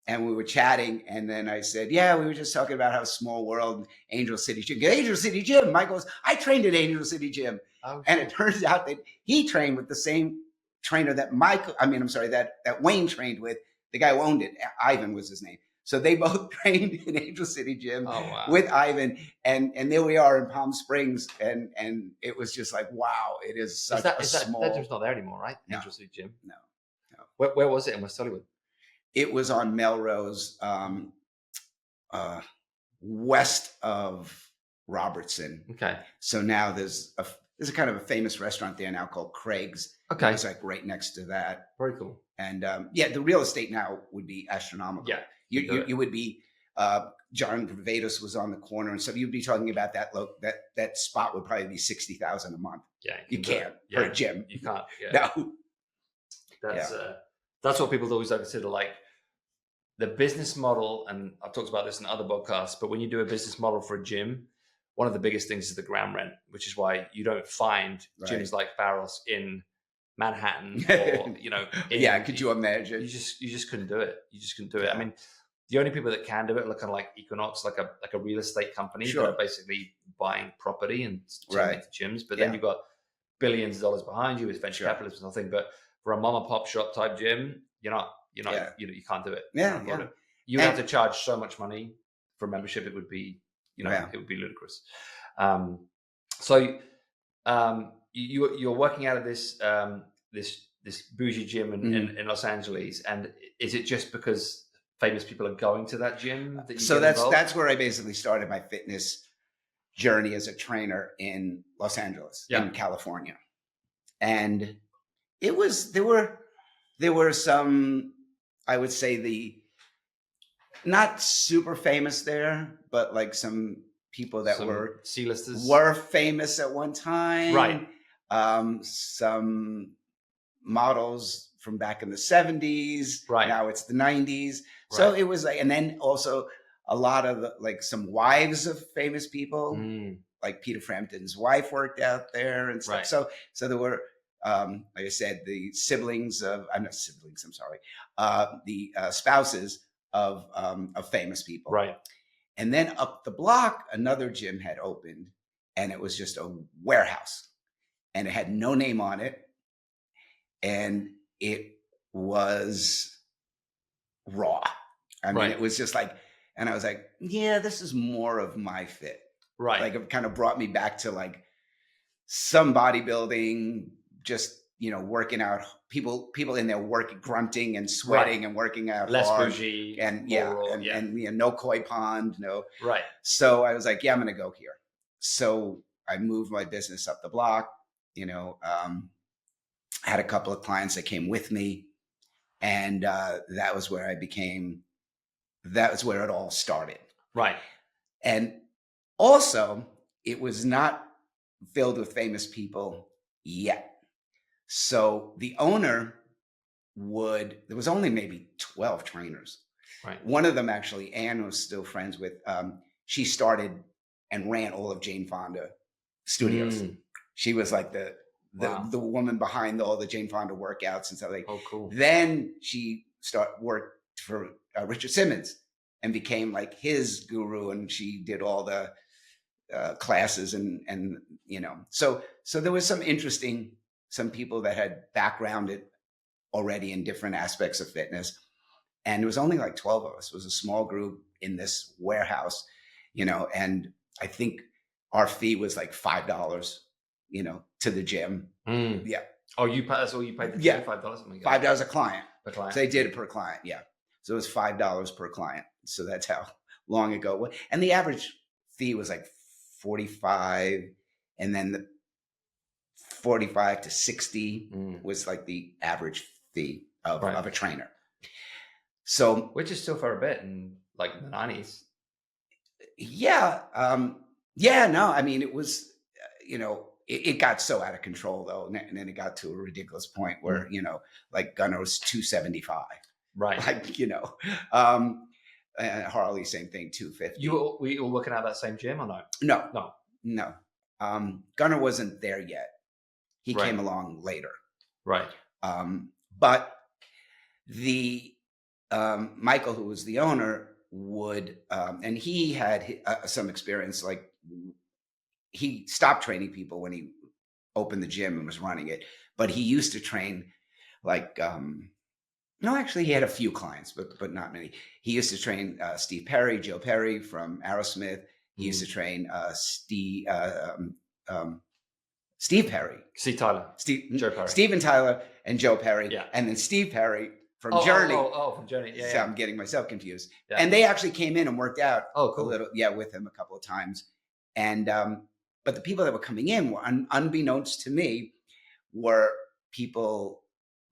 And we were chatting. And then I said, "Yeah, we were just talking about how small world Angel City Gym." Angel City Gym. Michael goes, "I trained at Angel City Gym." Oh, and it turns out that he trained with the same trainer that that Wayne trained with, the guy who owned it. Ivan was his name. So they both trained in Angel City Gym with Ivan, and there we are in Palm Springs, and it was just like, wow, it is such a small. That gym's not there anymore, right? No. Angel City Gym. No. Where was it in West Hollywood? It was on Melrose, west of Robertson. Okay. So now there's a kind of a famous restaurant there now called Craig's. Okay. It's like right next to that. Very cool. And the real estate now would be astronomical. Yeah. You would be, John Varvatos was on the corner and stuff. You'd be talking about that spot would probably be $60,000 a month. Yeah. You can't for a gym. You can't. Yeah. No. That's what people always consider like the business model. And I've talked about this in other podcasts, but when you do a business model for a gym, one of the biggest things is the ground rent, which is why you don't find gyms like PHAROS in Manhattan or, could you imagine? You just couldn't do it. I mean, the only people that can do it are kind of like Equinox, like a real estate company that are basically buying property and turning it to gyms. But then you've got billions of dollars behind you with venture capitalists and nothing. But for a mom and pop shop type gym, you can't do it. You would have to charge so much money for membership. It would be, it would be ludicrous. So you're working out of this this bougie gym in Los Angeles, and is it just because famous people are going to that gym that you So get involved? that's where I basically started my fitness journey as a trainer in Los Angeles, in California. And it was, there were some, I would say not super famous there, but like some people that were C-listers were famous at one time. Right. Some models from back in the 70s. Right. Now it's the 90s. So it was like, and then also a lot of like some wives of famous people, like Peter Frampton's wife worked out there and stuff. So there were, like I said, the siblings of, I'm not siblings, I'm sorry, the spouses of famous people. Right. And then up the block, another gym had opened, and it was just a warehouse, and it had no name on it. And it was raw. I mean, it was just like, and I was like, yeah, this is more of my fit. Right. Like it kind of brought me back to like some bodybuilding, just, you know, working out, people in there working, grunting and sweating and working out less hard. bougie And and you know, no koi pond, no. Right. So I was like, yeah, I'm going to go here. So I moved my business up the block, you know, had a couple of clients that came with me, and that was where it all started. Right. And also, it was not filled with famous people yet. So the owner there was only maybe 12 trainers. Right. One of them, actually, Anne was still friends with, she started and ran all of Jane Fonda studios. She was like the woman behind all the Jane Fonda workouts and stuff like. Oh, cool. Then she worked for Richard Simmons and became like his guru, and she did all the classes and you know. So there was some people that had backgrounded already in different aspects of fitness, and it was only like 12 of us. It was a small group in this warehouse, you know, and I think our fee was like $5. You know, to the gym. Yeah. Oh, that's all you paid? Yeah. $5? $5 a client. Per client. So they did it per client. Yeah. So it was $5 per client. So that's how long ago. And the average fee was like 45, and then the 45 to 60 was like the average fee of a trainer. So, which is still for a bit in like the 90s. Yeah. No, I mean, it was, you know, it got so out of control though. And then it got to a ridiculous point where, you know, like Gunnar was 275. Right. Like, you know, and Harley, same thing, 250. Were you all working out that same gym or no? No. Gunnar wasn't there yet. He came along later. Right. But the Michael, who was the owner, would, and he had some experience, like he stopped training people when he opened the gym and was running it, but he used to train like, no, actually he had a few clients, but not many. He used to train Steve Perry, Joe Perry from Aerosmith. He used to train Steve Perry. Steve Tyler. Joe Perry. Steven Tyler and Joe Perry. Yeah. And then Steve Perry from Journey. From Journey. Yeah. So I'm getting myself confused. Yeah. And they actually came in and worked out a little, with him a couple of times. And but the people that were coming in were unbeknownst to me, were people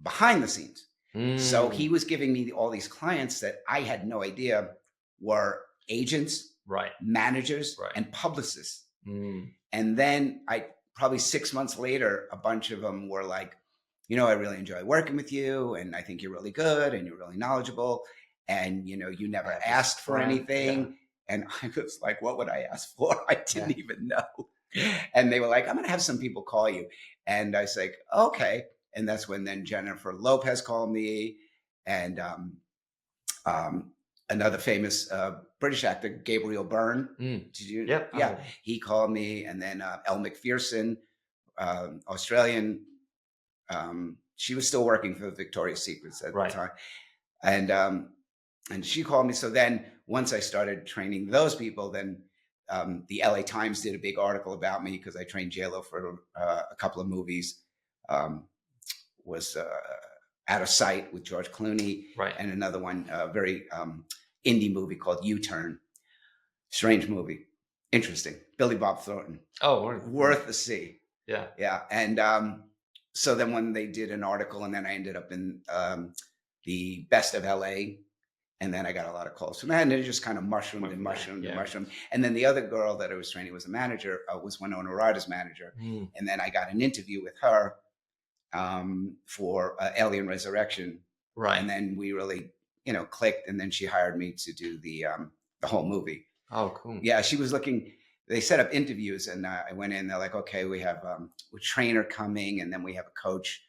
behind the scenes. So he was giving me all these clients that I had no idea were agents, managers, and publicists. And then probably 6 months later, a bunch of them were like, you know, I really enjoy working with you, and I think you're really good and you're really knowledgeable, and you know, you never asked for anything. Yeah. And I was like, what would I ask for? I didn't even know. And they were like, I'm going to have some people call you. And I was like, okay. And that's when then Jennifer Lopez called me, and another famous British actor, Gabriel Byrne. Did you? Yep. Yeah. He called me. And then Elle Macpherson, Australian. She was still working for Victoria's Secrets at the time. And she called me. So then once I started training those people, then the LA Times did a big article about me because I trained J-Lo for a couple of movies. was Out of Sight with George Clooney, Right. and another one, very indie movie called U-Turn. Strange movie, interesting. Billy Bob Thornton. Oh, worth a see. Yeah. Yeah, and so then when they did an article, and then I ended up in the Best of LA. And then I got a lot of calls from that, and it just kind of mushroomed and mushroomed and mushroomed. And then the other girl that I was training was a manager, was Winona Ryder's manager. And then I got an interview with her for Alien Resurrection. Right. And then we really, clicked. And then she hired me to do the whole movie. Oh, cool. Yeah, she was looking. They set up interviews, and I went in. They're like, okay, we have a trainer coming, and then we have a coach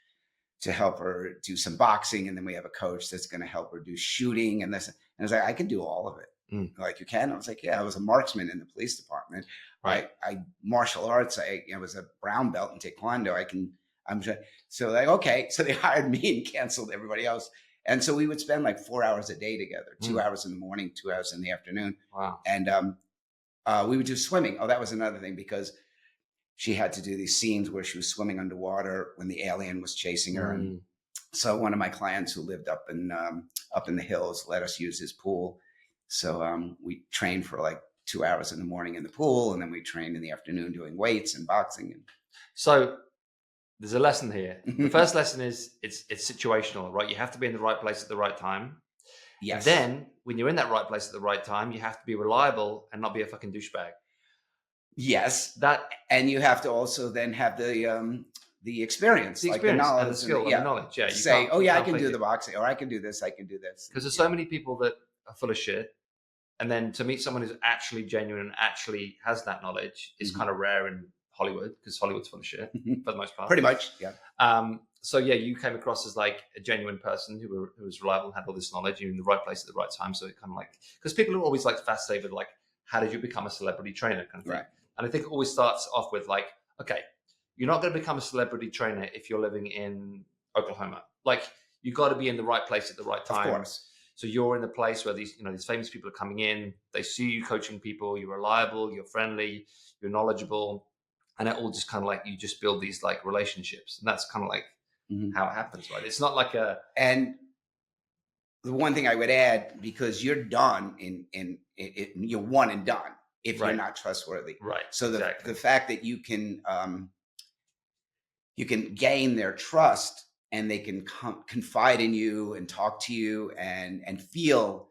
to help her do some boxing, and then we have a coach that's going to help her do shooting and this. And I was like, I can do all of it. Like, you can? I was like, yeah. I was a marksman in the police department. Right. I martial arts. I was a brown belt in Taekwondo. I'm just, so like, okay. So they hired me and canceled everybody else. And so we would spend like 4 hours a day together, 2 hours in the morning, 2 hours in the afternoon. Wow. And we would do swimming. Oh, that was another thing, because she had to do these scenes where she was swimming underwater when the alien was chasing her. And so one of my clients who lived up in the hills let us use his pool. So we trained for like 2 hours in the morning in the pool, and then we trained in the afternoon doing weights and boxing. So there's a lesson here. The first lesson is it's situational, right? You have to be in the right place at the right time. Yes. And then when you're in that right place at the right time, you have to be reliable and not be a fucking douchebag. Yes, and you have to also then have the experience, like the knowledge, and the skill, and the knowledge. Yeah, you say, oh yeah, I can do the boxing, or I can do this, I can do this. Because there's so many people that are full of shit, and then to meet someone who's actually genuine and actually has that knowledge is kind of rare in Hollywood, because Hollywood's full of shit for the most part. Pretty much, yeah. So yeah, you came across as like a genuine person who was reliable and had all this knowledge. You're in the right place at the right time. So it kind of like, because people are always like fascinated with like, how did you become a celebrity trainer kind of thing? Right. And I think it always starts off with like, okay, you're not going to become a celebrity trainer if you're living in Oklahoma. Like, you got to be in the right place at the right time. Of course. So you're in the place where these famous people are coming in. They see you coaching people. You're reliable. You're friendly. You're knowledgeable, and it all just kind of like, you just build these like relationships, and that's kind of like how it happens, right? It's not like And the one thing I would add, because you're done you're one and done if you're not trustworthy. Right. So the fact that you can gain their trust, and they can confide in you and talk to you and feel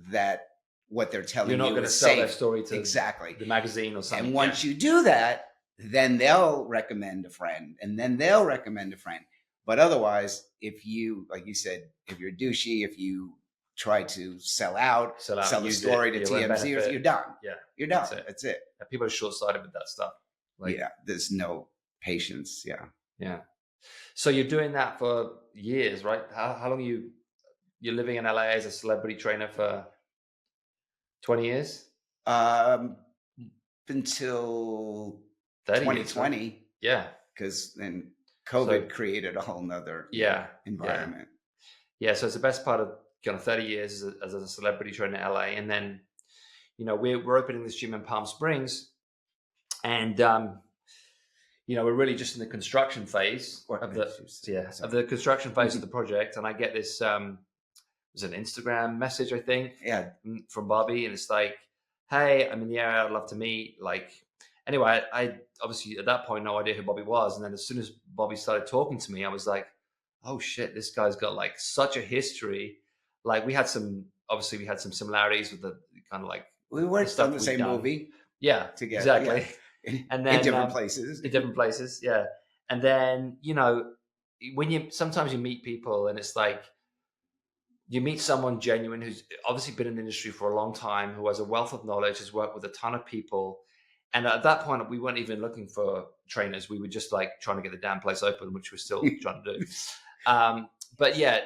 that what they're telling you is safe. You're not going to sell their story to the magazine or something. And once you do that, then they'll recommend a friend, and then they'll recommend a friend. But otherwise, if you, like you said, if you're douchey, if you try to sell the story to TMZ, you're done. Yeah, you're done. That's it. Yeah, people are short-sighted with that stuff. Like, yeah, there's no patience. Yeah. So you're doing that for years, right? How long you're living in LA as a celebrity trainer for? 20 years? Until 2020. Years, right? Yeah. Because then COVID created a whole nother environment. Yeah. So it's the best part of kind of 30 years as a celebrity trainer in LA. And then, we're opening this gym in Palm Springs, and, we're really just in the construction phase of the construction phase of the project. And I get this, it was an Instagram message, I think, from Bobby, and it's like, hey, I'm in the area, I'd love to meet. Like, anyway, I obviously at that point no idea who Bobby was, and then as soon as Bobby started talking to me, I was like, oh shit, this guy's got like such a history. Like, we had some similarities with the kind of like, we worked on the same movie, together, exactly, and then in different places, yeah. And then when sometimes you meet people, and it's like, you meet someone genuine who's obviously been in the industry for a long time, who has a wealth of knowledge, has worked with a ton of people. And at that point, we weren't even looking for trainers. We were just like trying to get the damn place open, which we're still trying to do. But yeah,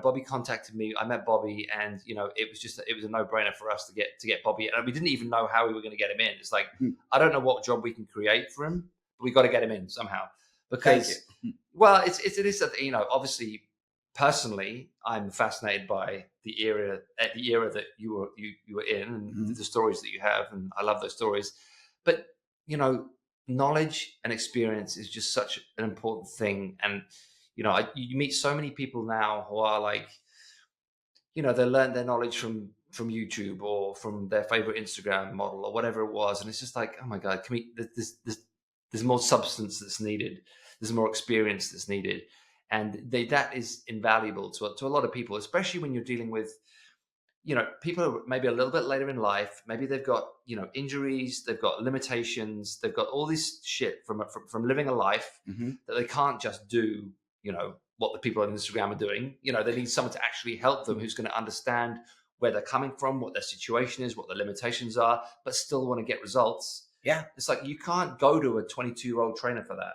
Bobby contacted me. I met Bobby, and it was a no-brainer for us to get Bobby. And we didn't even know how we were going to get him in. It's like, I don't know what job we can create for him, but we got to get him in somehow. Because, well, it is obviously. Personally, I'm fascinated by the era that you were in, and the stories that you have, and I love those stories. But knowledge and experience is just such an important thing. And You know, you meet so many people now who are like, you know, they learn their knowledge from YouTube or from their favorite Instagram model or whatever it was, and it's just like, oh my god, can we? There's more substance that's needed. There's more experience that's needed, and that is invaluable to a lot of people, especially when you're dealing with, you know, people are maybe a little bit later in life. Maybe they've got, you know, injuries, they've got limitations, they've got all this shit from living a life that they can't just do, you know, what the people on Instagram are doing. You know, they need someone to actually help them who's going to understand where they're coming from, what their situation is, what their limitations are, but still want to get results. Yeah. It's like, you can't go to a 22-year-old trainer for that.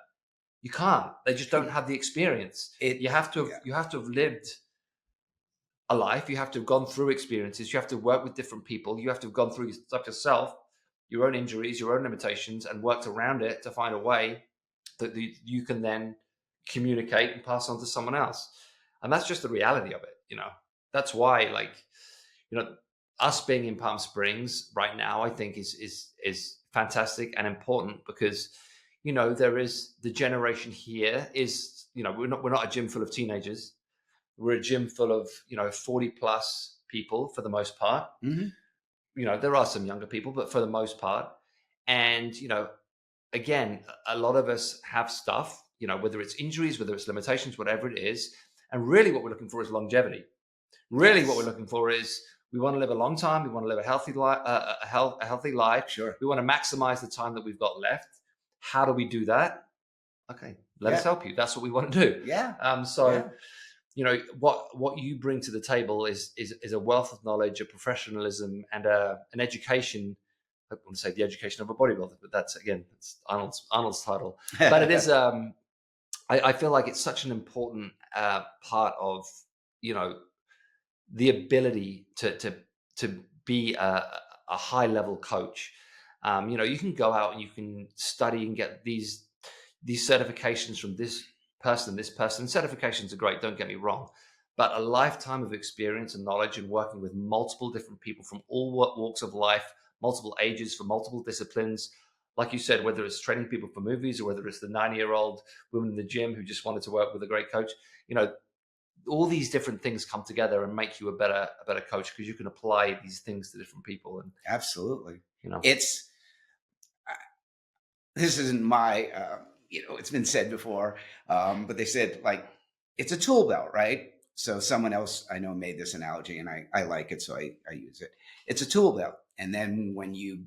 You can't. They just don't have the experience. You have to have lived a life. You have to have gone through experiences. You have to work with different people. You have to have gone through stuff yourself, your own injuries, your own limitations, and worked around it to find a way that you can then communicate and pass on to someone else. And that's just the reality of it. You know, that's why, like, you know, us being in Palm Springs right now, I think is fantastic and important, because, you know, there is the generation here is, you know, we're not a gym full of teenagers. We're a gym full of, you know, 40 plus people for the most part. You know, there are some younger people, but for the most part. And, you know, again, a lot of us have stuff, you know, whether it's injuries, whether it's limitations, whatever it is. And really what we're looking for is longevity. Really what we're looking for is, we want to live a long time. We want to live a healthy life, a healthy life. Sure. We want to maximize the time that we've got left. How do we do that? Okay, let us help you. That's what we want to do. Yeah. You know, what you bring to the table is a wealth of knowledge, a professionalism, and an education. I want to say the education of a bodybuilder, but that's Arnold's title. But it is. I feel like it's such an important part of, you know, the ability to be a high level coach. You know, you can go out and you can study and get these certifications from this person. Certifications are great, don't get me wrong, but a lifetime of experience and knowledge and working with multiple different people from all walks of life, multiple ages, for multiple disciplines. Like you said, whether it's training people for movies or whether it's the 90-year-old woman in the gym who just wanted to work with a great coach, you know, all these different things come together and make you a better coach, because you can apply these things to different people. And absolutely, you know, this isn't my, you know, it's been said before, but they said, like, it's a tool belt, right? So someone else I know made this analogy, and I like it, so I use it. It's a tool belt. And then when you,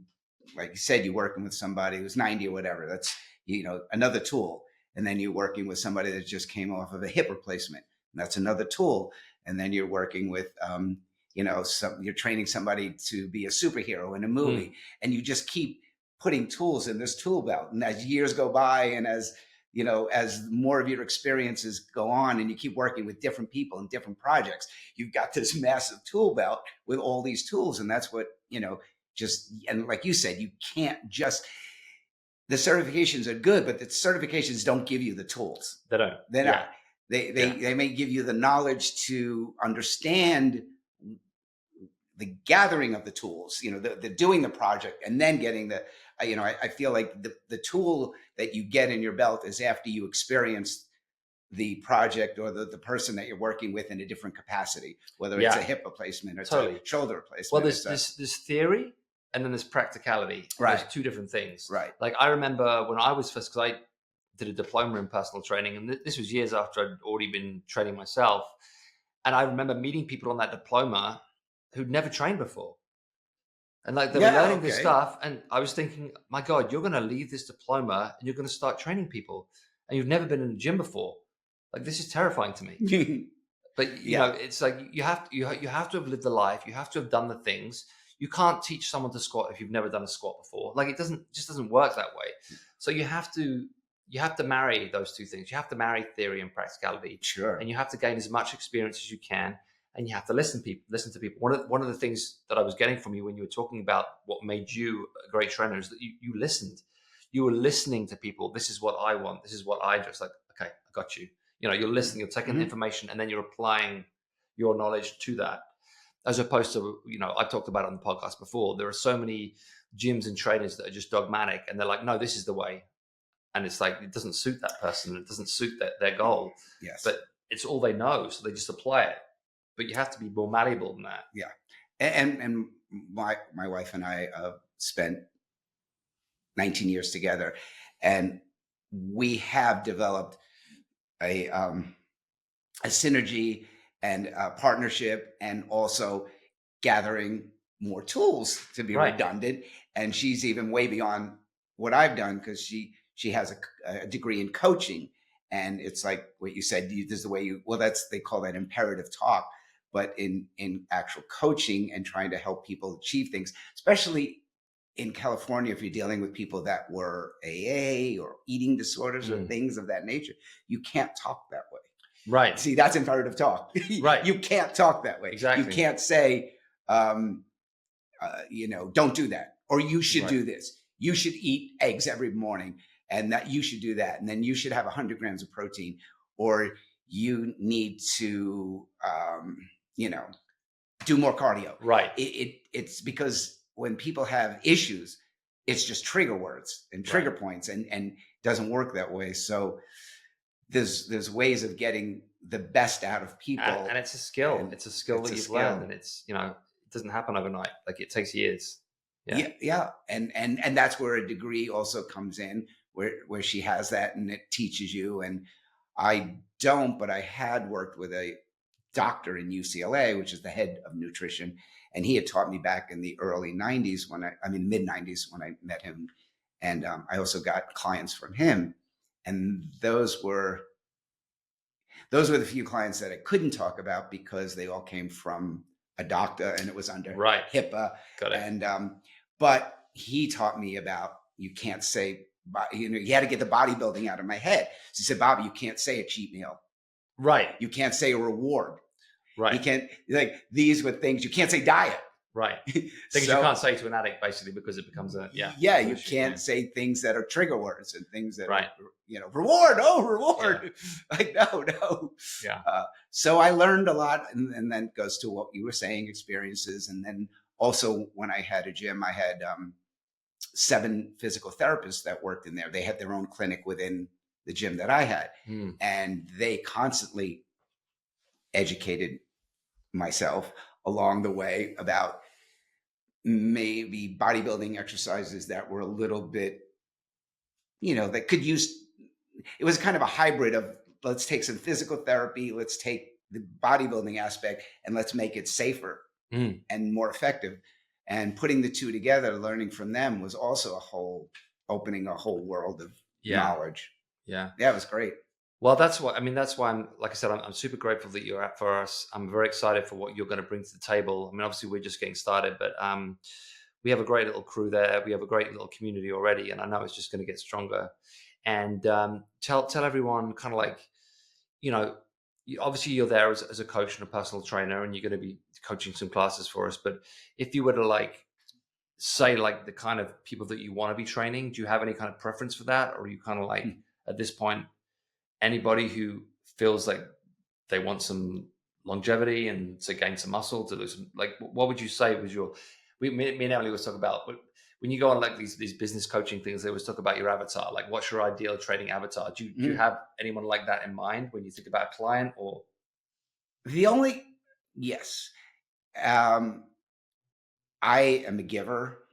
like you said, you're working with somebody who's 90 or whatever, that's, you know, another tool. And then you're working with somebody that just came off of a hip replacement, and that's another tool. And then you're working with, you know, you're training somebody to be a superhero in a movie, and you just keep putting tools in this tool belt. And as years go by, and as, you know, as more of your experiences go on, and you keep working with different people and different projects, you've got this massive tool belt with all these tools. And that's what, you know, and like you said, you can't just, the certifications are good, but the certifications don't give you the tools. They don't. They're not. They may give you the knowledge to understand the gathering of the tools, you know, the doing the project, and then getting the, you know, I feel like the tool that you get in your belt is after you experience the project or the person that you're working with in a different capacity, whether it's a hip replacement or it's a shoulder replacement. Well, there's this theory, and then there's practicality. Right. There's two different things. Right. Like, I remember when I was first, because I did a diploma in personal training, and this was years after I'd already been training myself. And I remember meeting people on that diploma who'd never trained before. And like, they were learning this stuff. And I was thinking, my God, you're going to leave this diploma and you're going to start training people, and you've never been in a gym before. Like, this is terrifying to me. But you know, it's like, you have to have lived the life. You have to have done the things. You can't teach someone to squat if you've never done a squat before. Like, it just doesn't work that way. So you have to marry those two things. You have to marry theory and practicality. Sure. And you have to gain as much experience as you can, and you have to listen to people. One of the things that I was getting from you when you were talking about what made you a great trainer is that you listened. You were listening to people. This is what I want. This is what I just like. Okay, I got you. You know, you're listening, you're taking information, and then you're applying your knowledge to that. As opposed to, you know, I've talked about it on the podcast before, there are so many gyms and trainers that are just dogmatic, and they're like, no, this is the way. and it's like, it doesn't suit that person. It doesn't suit their goal. Yes. But it's all they know. So they just apply it. But you have to be more malleable than that. Yeah. And my wife and I spent 19 years together, and we have developed a synergy and a partnership, and also gathering more tools, to be redundant. And she's even way beyond what I've done, because she has a degree in coaching. And it's like what you said, this is the way they call that imperative talk. But in actual coaching and trying to help people achieve things, especially in California, if you're dealing with people that were AA or eating disorders or things of that nature, you can't talk that way. Right. See, that's imperative talk. Right. You can't talk that way. Exactly. You can't say, don't do that, or you should do this. You should eat eggs every morning, and that you should do that. And then you should have 100 grams of protein, or you need to, do more cardio. Right. It's because when people have issues, it's just trigger words and trigger points, and doesn't work that way. So there's ways of getting the best out of people. And it's a skill. It's a skill that you've learned, and it's, it doesn't happen overnight. Like, it takes years. Yeah. And that's where a degree also comes in, where she has that, and it teaches you. And I don't, but I had worked with a doctor in UCLA, which is the head of nutrition. And he had taught me back in the early 90s mid 90s when I met him. And I also got clients from him. And those were the few clients that I couldn't talk about, because they all came from a doctor, and it was under HIPAA. Got it. And, but he taught me about, you can't say, he had to get the bodybuilding out of my head. So he said, Bobby, you can't say a cheat meal. Right. You can't say a reward. Right. You can't, these were things, you can't say diet. Right. Things you can't say to an addict, basically, because it becomes you can't say things that are trigger words, and things that are, reward. Oh, reward. Yeah. Like, no. Yeah. So I learned a lot, and then goes to what you were saying, experiences. And then also, when I had a gym, I had 7 physical therapists that worked in there. They had their own clinic within the gym that I had. And they constantly educated myself along the way about maybe bodybuilding exercises that were a little bit, that could use, it was kind of a hybrid of, let's take some physical therapy, let's take the bodybuilding aspect, and let's make it safer and more effective. And putting the two together, learning from them, was also opening a whole world of knowledge. Yeah, it was great. Well, that's why I'm, like I said, I'm super grateful that you're at PHAROS. I'm very excited for what you're going to bring to the table. I mean, obviously we're just getting started, but we have a great little crew there. We have a great little community already, and I know it's just going to get stronger. And tell everyone, kind of like, obviously you're there as a coach and a personal trainer, and you're going to be coaching some classes for us. But if you were to say the kind of people that you want to be training, do you have any kind of preference for that? Or are you kind of like, at this point, anybody who feels like they want some longevity and to gain some muscle, to lose some, what would you say was me and Emily was talking about, when you go on these business coaching things, they always talk about your avatar. Like, what's your ideal training avatar? Do you have anyone like that in mind when you think about a client? Or yes. I am a giver,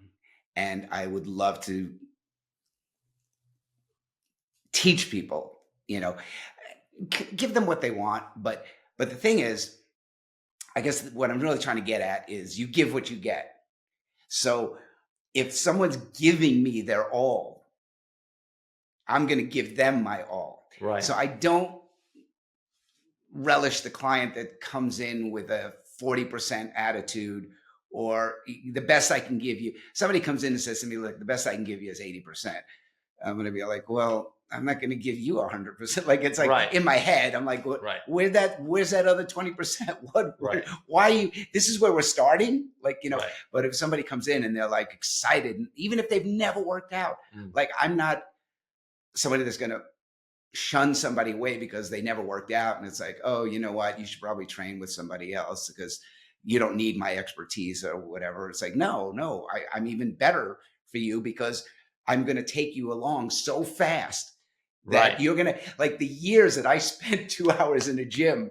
and I would love to teach people, give them what they want. But the thing is, I guess what I'm really trying to get at is, you give what you get. So if someone's giving me their all, I'm going to give them my all. Right. So I don't relish the client that comes in with a 40% attitude, or the best I can give you. Somebody comes in and says to me, look, the best I can give you is 80%. I'm going to be like, well, I'm not going to give you 100%. It's like in my head, I'm like, where's that other 20%? Why this is where we're starting. But if somebody comes in and they're excited, even if they've never worked out, I'm not somebody that's going to shun somebody away because they never worked out. And it's like, oh, you know what? You should probably train with somebody else because you don't need my expertise or whatever. It's like, no, I'm even better for you because I'm going to take you along so fast that you're going to, like the years that I spent 2 hours in a gym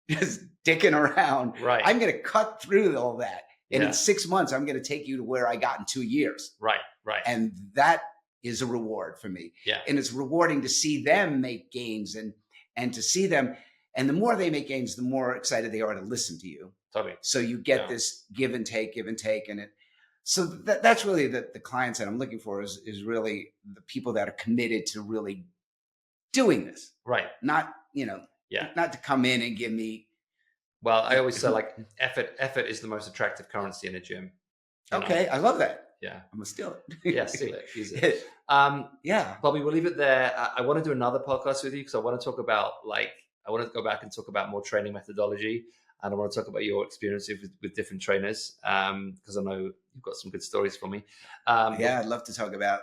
just dicking around, I'm going to cut through all that. And in 6 months, I'm going to take you to where I got in 2 years. Right. And that is a reward for me. Yeah. And it's rewarding to see them make gains and to see them. And the more they make gains, the more excited they are to listen to you. Totally. So you get this give and take. And so that's really the clients that I'm looking for is really the people that are committed to really doing this. Right. Not, not to come in and give me. Well, I always say like effort is the most attractive currency in a gym. Okay. I love that. Yeah. I'm gonna steal it. Yeah, steal it. Use it. Yeah. Bobby, we'll leave it there. I want to do another podcast with you because I want to talk about I want to go back and talk about more training methodology. And I want to talk about your experience with different trainers because I know you've got some good stories for me. I'd love to talk about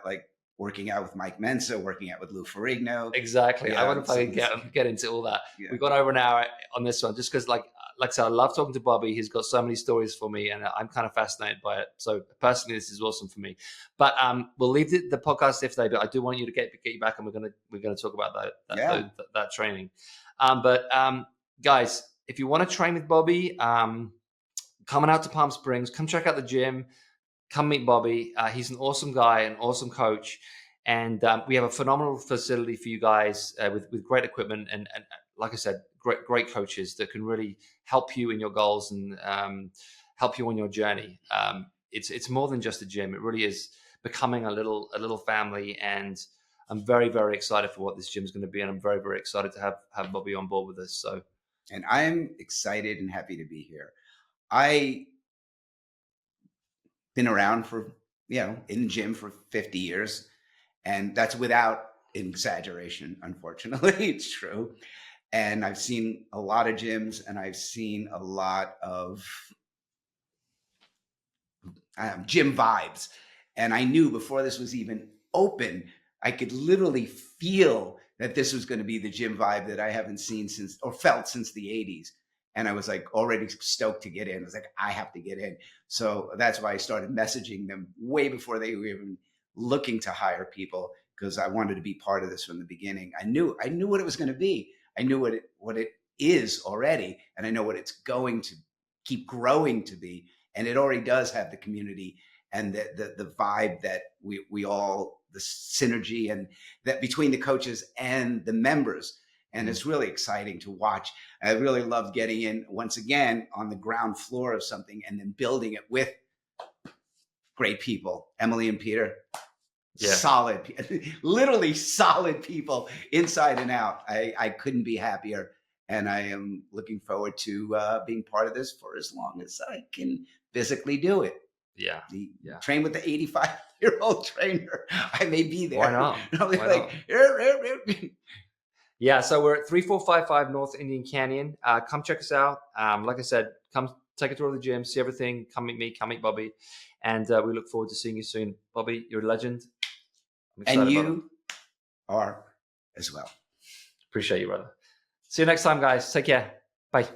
working out with Mike Mensa, working out with Lou Ferrigno. Exactly. I want to get into all that. Yeah. We've gone over an hour on this one just because like I said, I love talking to Bobby. He's got so many stories for me and I'm kind of fascinated by it. So personally, this is awesome for me. But we'll leave the podcast if they do. I do want you to get you back and we're gonna talk about that training. Guys, if you want to train with Bobby, coming out to Palm Springs, come check out the gym, come meet Bobby. He's an awesome guy, an awesome coach. And we have a phenomenal facility for you guys with great equipment and like I said, great coaches that can really help you in your goals and help you on your journey. It's more than just a gym. It really is becoming a little family. And I'm very, very excited for what this gym is going to be. And I'm very, very excited to have Bobby on board with us. So. And I'm excited and happy to be here. I been around for, in the gym for 50 years. And that's without exaggeration, unfortunately. It's true. And I've seen a lot of gyms and I've seen a lot of gym vibes. And I knew before this was even open, I could literally feel that this was going to be the gym vibe that I haven't seen felt since the 80s. And I was already stoked to get in. I was I have to get in. So that's why I started messaging them way before they were even looking to hire people, because I wanted to be part of this from the beginning. I knew what it was going to be. I knew what it is already. And I know what it's going to keep growing to be. And it already does have the community and the vibe that we all, the synergy and that between the coaches and the members. And it's really exciting to watch. I really loved getting in once again on the ground floor of something and then building it with great people. Emily and Pieter, solid, literally solid people inside and out. I couldn't be happier. And I am looking forward to being part of this for as long as I can physically do it. Yeah. Train with the 85-year-old trainer. I may be there. Why not? Yeah, so we're at 3455 North Indian Canyon. Come check us out. Like I said, come take a tour of the gym, see everything. Come meet me, come meet Bobby. And we look forward to seeing you soon. Bobby, you're a legend. And you are as well. Appreciate you, brother. See you next time, guys. Take care. Bye.